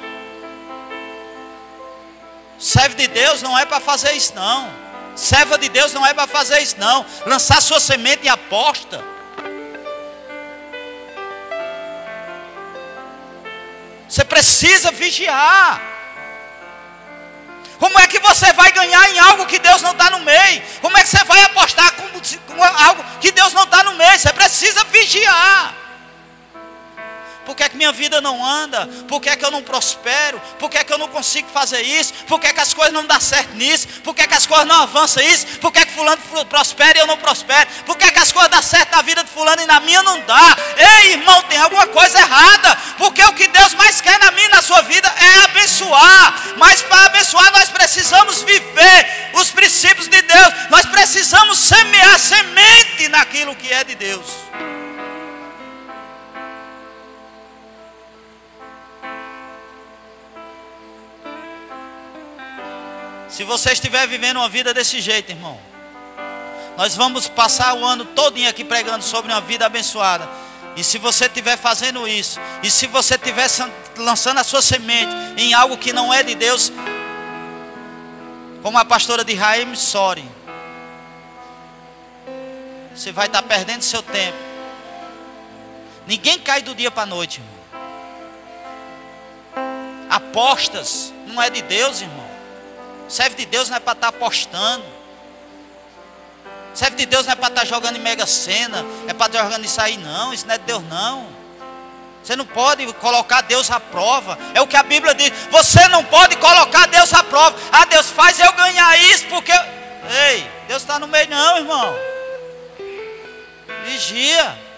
Servo de Deus não é para fazer isso, não. Serva de Deus não é para fazer isso, não. Lançar sua semente em aposta. Você precisa vigiar. Como é que você vai ganhar em algo que Deus não está no meio? Como é que você vai apostar com algo que Deus não está no meio? Você precisa vigiar. Por que é que minha vida não anda? Por que é que eu não prospero? Por que é que eu não consigo fazer isso? Por que é que as coisas não dão certo nisso? Por que é que as coisas não avançam isso? Por que é que fulano prospera e eu não prospero? Por que é que as coisas dão certo na vida de fulano e na minha não dá? Ei, irmão, tem alguma coisa errada. Porque o que Deus mais quer na minha e na sua vida é abençoar. Mas para abençoar nós precisamos viver os princípios de Deus. Nós precisamos semear semente naquilo que é de Deus. Se você estiver vivendo uma vida desse jeito, irmão, nós vamos passar o ano todinho aqui pregando sobre uma vida abençoada. E se você estiver fazendo isso, e se você estiver lançando a sua semente em algo que não é de Deus, como a pastora de Raim Sori, você vai estar perdendo seu tempo. Ninguém cai do dia para a noite, irmão. Apostas não é de Deus, irmão. Servo de Deus não é para estar apostando. Servo de Deus não é para estar jogando em Mega Sena. É para estar jogando isso aí, não. Isso não é de Deus, não. Você não pode colocar Deus à prova. É o que a Bíblia diz. Você não pode colocar Deus à prova. Deus faz eu ganhar isso porque... Ei, Deus está no meio não, irmão. Vigia.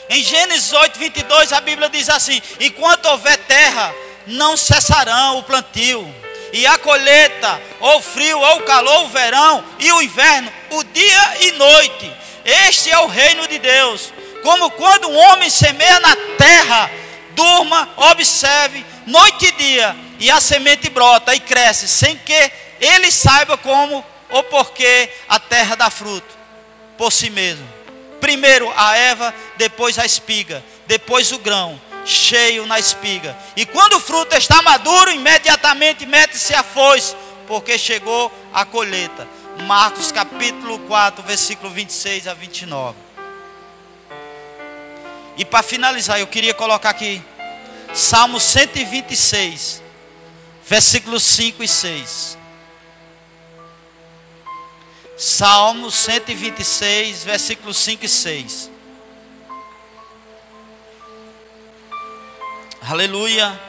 Em Gênesis 8:22 a Bíblia diz assim: enquanto houver terra, não cessarão o plantio, e a colheita, ou o frio, ou o calor, o verão e o inverno, o dia e noite. Este é o reino de Deus. Como quando um homem semeia na terra, durma, observe, noite e dia, e a semente brota e cresce, sem que ele saiba como ou porquê a terra dá fruto por si mesmo. Primeiro a erva, depois a espiga, depois o grão, cheio na espiga. E quando o fruto está maduro, imediatamente mete-se a foice, porque chegou a colheita. Marcos capítulo 4, versículo 26 a 29. E para finalizar, eu queria colocar aqui Salmo 126, versículos 5 e 6. Salmo 126, versículos 5 e 6. Aleluia.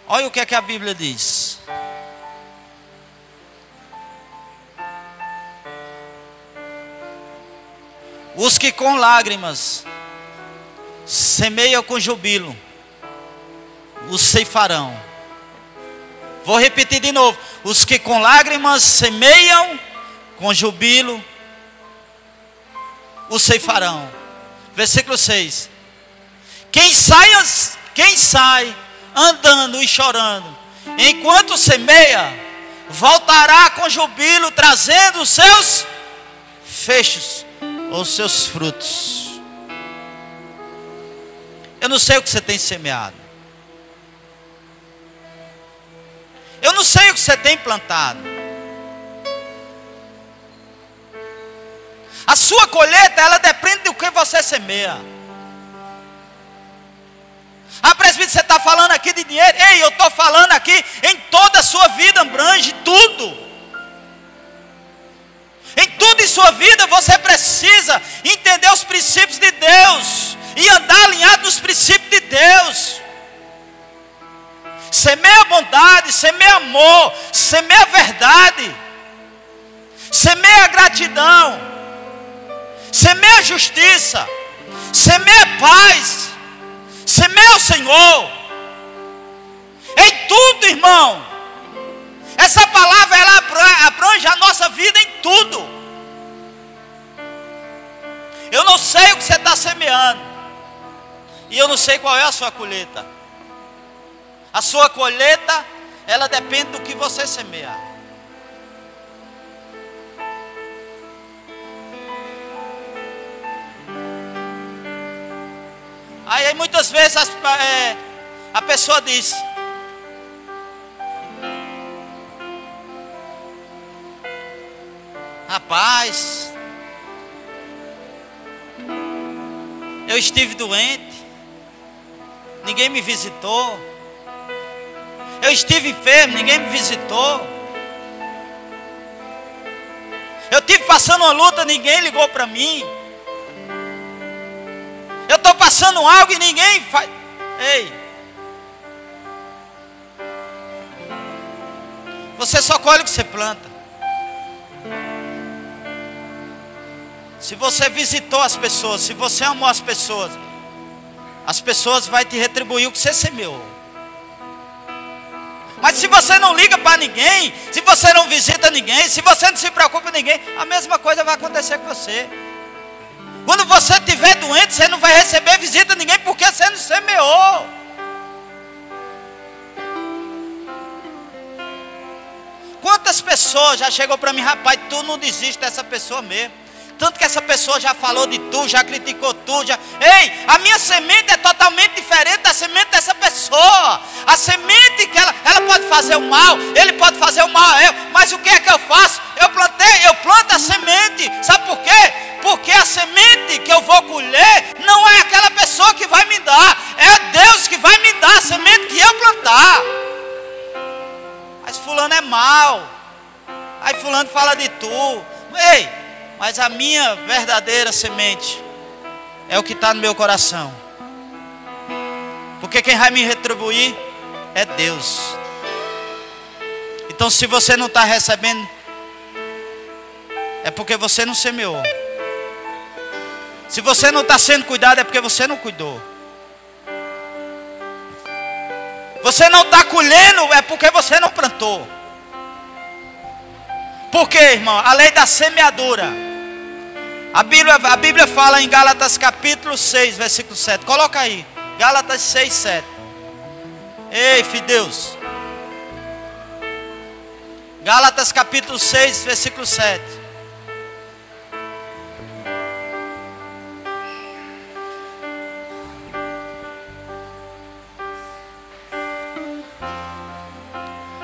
Olha o que é que a Bíblia diz. Os que com lágrimas semeiam com jubilo, os ceifarão. Vou repetir de novo. Os que com lágrimas semeiam com jubilo, os ceifarão. Versículo 6. Quem sai andando e chorando, enquanto semeia, voltará com jubilo, trazendo os seus feixes, os seus frutos. Eu não sei o que você tem semeado. Eu não sei o que você tem plantado. A sua colheita, ela depende do que você semeia. Ah, presbítero, você está falando aqui de dinheiro? Ei, eu estou falando aqui em toda a sua vida, abrange tudo. Em tudo em sua vida você precisa entender os princípios de Deus e andar alinhado nos princípios de Deus. Semeia bondade, semeia amor, semeia verdade, semeia gratidão, semeia justiça, semeia paz, semeia o Senhor. Em tudo, irmão. Essa palavra, ela abrange a nossa vida em tudo. Eu não sei o que você está semeando, e eu não sei qual é a sua colheita. A sua colheita, ela depende do que você semear. Aí muitas vezes a pessoa diz: rapaz, eu estive doente, ninguém me visitou. Eu estive enfermo, ninguém me visitou. Eu estive passando uma luta, ninguém ligou para mim. Eu estou passando algo e ninguém faz. Ei, você só colhe o que você planta. Se você visitou as pessoas, se você amou as pessoas vão te retribuir o que você semeou. Mas se você não liga para ninguém, se você não visita ninguém, se você não se preocupa com ninguém, a mesma coisa vai acontecer com você. Quando você estiver doente, você não vai receber visita de ninguém, porque você não semeou. Quantas pessoas já chegou para mim: rapaz, tu não desiste dessa pessoa mesmo. Tanto que essa pessoa já falou de tu, já criticou tu, já... Ei, a minha semente é totalmente diferente da semente dessa pessoa. A semente que ela pode fazer o mal, ele pode fazer o mal a ela, mas o que é que eu faço? Eu planto a semente. Sabe por quê? Porque a semente que eu vou colher não é aquela pessoa que vai me dar, é Deus que vai me dar a semente que eu plantar. Mas fulano é mau, aí fulano fala de tu. Ei, mas a minha verdadeira semente é o que está no meu coração. Porque quem vai me retribuir é Deus. Então, se você não está recebendo, é porque você não semeou. Se você não está sendo cuidado, é porque você não cuidou. Você não está colhendo, é porque você não plantou. Por quê, irmão? A lei da semeadura. A Bíblia fala em Gálatas capítulo 6, versículo 7. Coloca aí. Gálatas 6, 7. Ei, filho de Deus. Gálatas capítulo 6, versículo 7.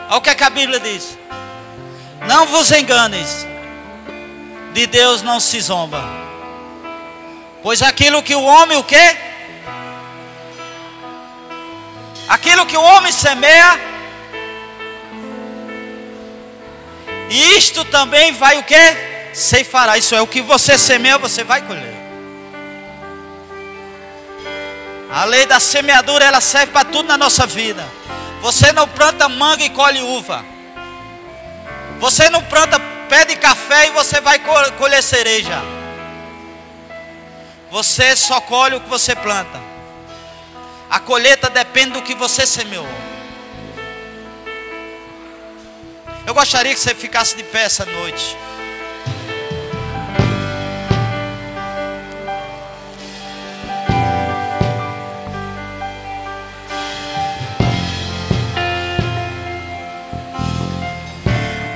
Olha o que é que a Bíblia diz. Não vos enganeis. de Deus não se zomba. Pois aquilo que o homem, o quê? Aquilo que o homem semeia, e isto também vai o quê? Ceifará. Isso é, o que você semeia, você vai colher. A lei da semeadura, ela serve para tudo na nossa vida. Você não planta manga e colhe uva. Você não planta pé de café e você vai colher cereja. Você só colhe o que você planta. A colheita depende do que você semeou. Eu gostaria que você ficasse de pé essa noite.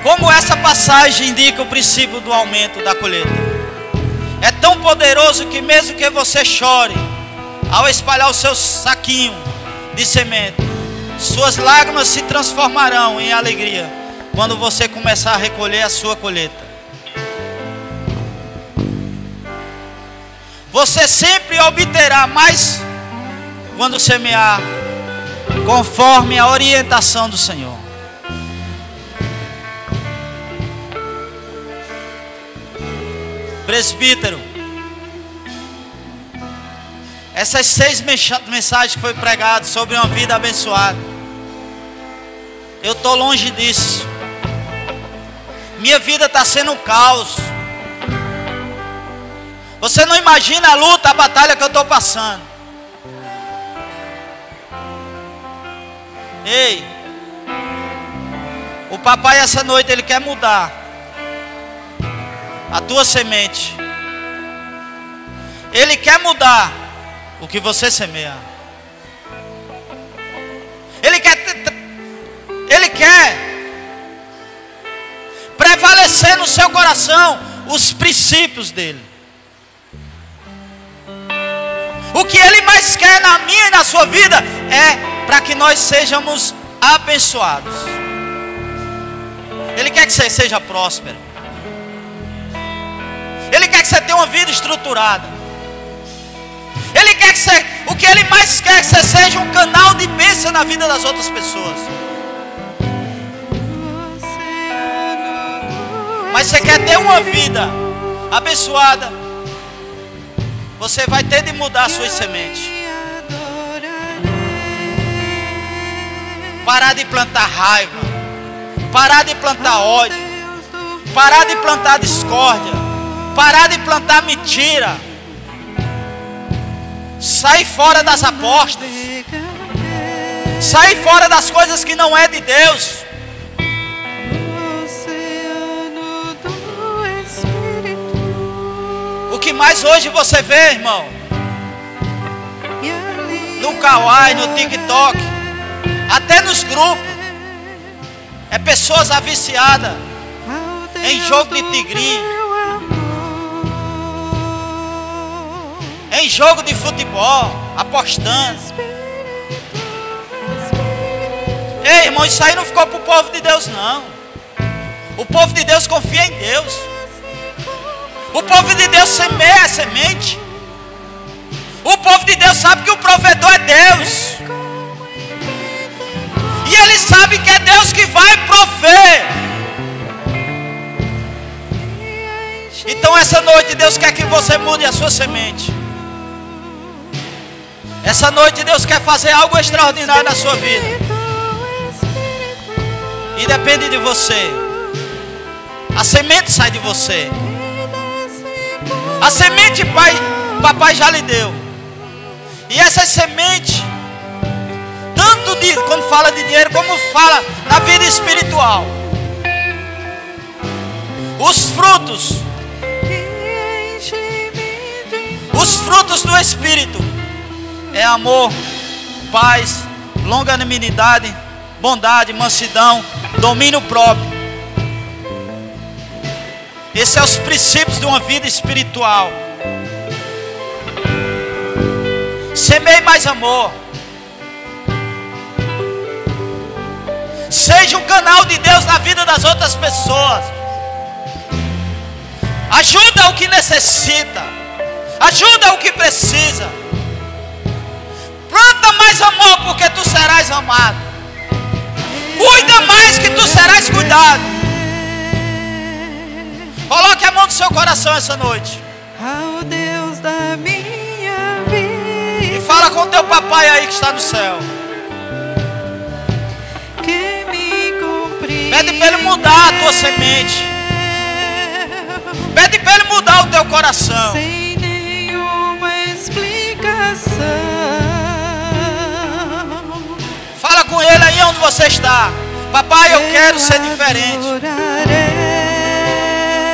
Como essa passagem indica o princípio do aumento da colheita, é tão poderoso que mesmo que você chore ao espalhar o seu saquinho de semente, suas lágrimas se transformarão em alegria quando você começar a recolher a sua colheita. Você sempre obterá mais quando semear conforme a orientação do Senhor. Presbítero, essas 6 mensagens que foi pregado sobre uma vida abençoada, eu estou longe disso. Minha vida está sendo um caos. Você não imagina a luta, a batalha que eu estou passando. Ei, o papai essa noite ele quer mudar a tua semente. Ele quer mudar o que você semeia. Ele quer prevalecer no seu coração os princípios dele. O que ele mais quer na minha e na sua vida é para que nós sejamos abençoados. Ele quer que você seja próspero. Ele quer que você tenha uma vida estruturada. Ele quer que você, o que ele mais quer é que você seja um canal de bênção na vida das outras pessoas. Mas você quer ter uma vida abençoada, você vai ter de mudar suas sementes. Parar de plantar raiva, parar de plantar ódio, parar de plantar discórdia, parar de plantar mentira. Sair fora das apostas, sair fora das coisas que não é de Deus. O que mais hoje você vê, irmão, no Kawaii, no TikTok, até nos grupos, é pessoas aviciadas em jogo de tigrinho, em jogo de futebol, apostando. Ei, irmão, isso aí não ficou para o povo de Deus, não. O povo de Deus confia em Deus. O povo de Deus semeia a semente. O povo de Deus sabe que o provedor é Deus. E ele sabe que é Deus que vai prover. Então essa noite Deus quer que você mude a sua semente. Essa noite Deus quer fazer algo extraordinário na sua vida. E depende de você. A semente sai de você. A semente papai já lhe deu. E essa semente, tanto quando fala de dinheiro, como fala na vida espiritual. Os frutos do Espírito é amor, paz, longanimidade, bondade, mansidão, domínio próprio. Esses são os princípios de uma vida espiritual. Semeie mais amor. Seja um canal de Deus na vida das outras pessoas. Ajuda o que necessita. Ajuda o que precisa. Planta mais amor, porque tu serás amado. Cuida mais, que tu serás cuidado. Coloque a mão no seu coração essa noite. Ao Deus da minha vida. E fala com teu papai aí que está no céu. Que me compreende. Pede para ele mudar a tua semente. Pede para ele mudar o teu coração. Sem nenhuma explicação. Fala com ele aí onde você está. Papai, eu quero ser diferente.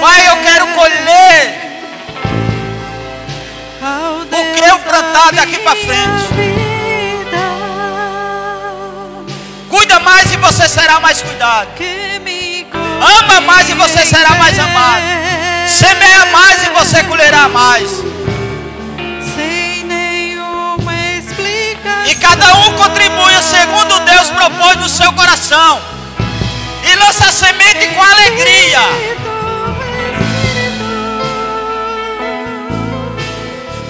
Pai, eu quero colher o que eu plantar daqui para frente. Cuida mais e você será mais cuidado. Ama mais e você será mais amado. Semeia mais e você colherá mais. Sem nenhuma explicação. E cada um contribui segundo Deus propôs no seu coração. E lança a semente com alegria.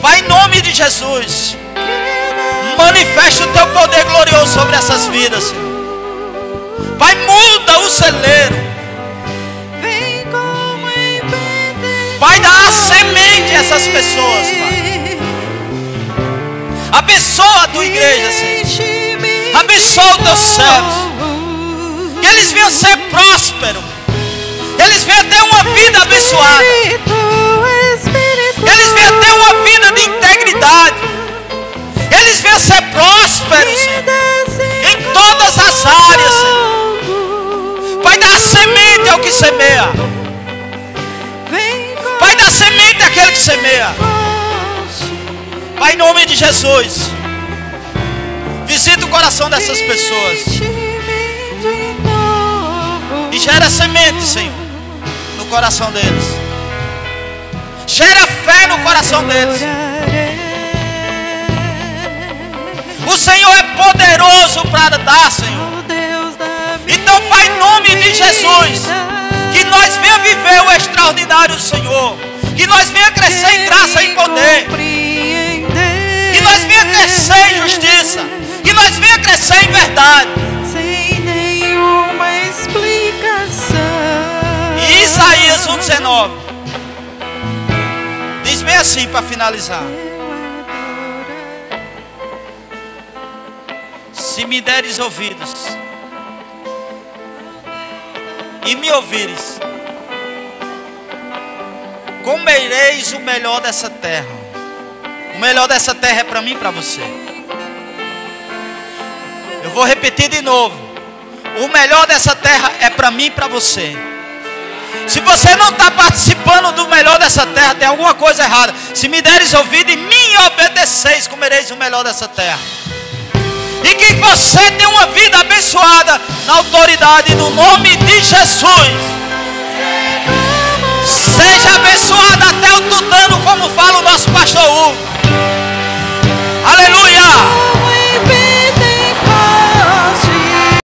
Pai, em nome de Jesus, manifesta o teu poder glorioso sobre essas vidas, Senhor. Pai, muda o celeiro. Pai, dá a semente a essas pessoas, Pai. Abençoa a tua igreja, Senhor. Abençoa os teus servos. Que eles venham ser prósperos. Eles venham ter uma vida abençoada. Eles venham ter uma vida de integridade. Eles venham ser prósperos, Senhor, em todas as áreas, Senhor. Pai, dá a semente ao que semeia. Pai, dá semente àquele que semeia. Pai, em nome de Jesus, visita o coração dessas pessoas e gera semente, Senhor, no coração deles. Gera fé no coração deles. O Senhor é poderoso para dar, Senhor. Então, Pai, em nome de Jesus, que nós venha viver o extraordinário do Senhor. Que nós venha crescer em graça e em poder. Que nós venha crescer em justiça. Que nós venha crescer em verdade. Sem nenhuma explicação. E Isaías 1:19 diz bem assim para finalizar: se me deres ouvidos e me ouvires, comereis o melhor dessa terra. O melhor dessa terra é para mim e para você. Eu vou repetir de novo: o melhor dessa terra é para mim e para você. Se você não está participando do melhor dessa terra, tem alguma coisa errada. Se me deres ouvido e me obedeceis, comereis o melhor dessa terra. E que você tenha uma vida abençoada na autoridade do nome de Jesus. Seja abençoado até o tutano, como fala o nosso pastor Hugo.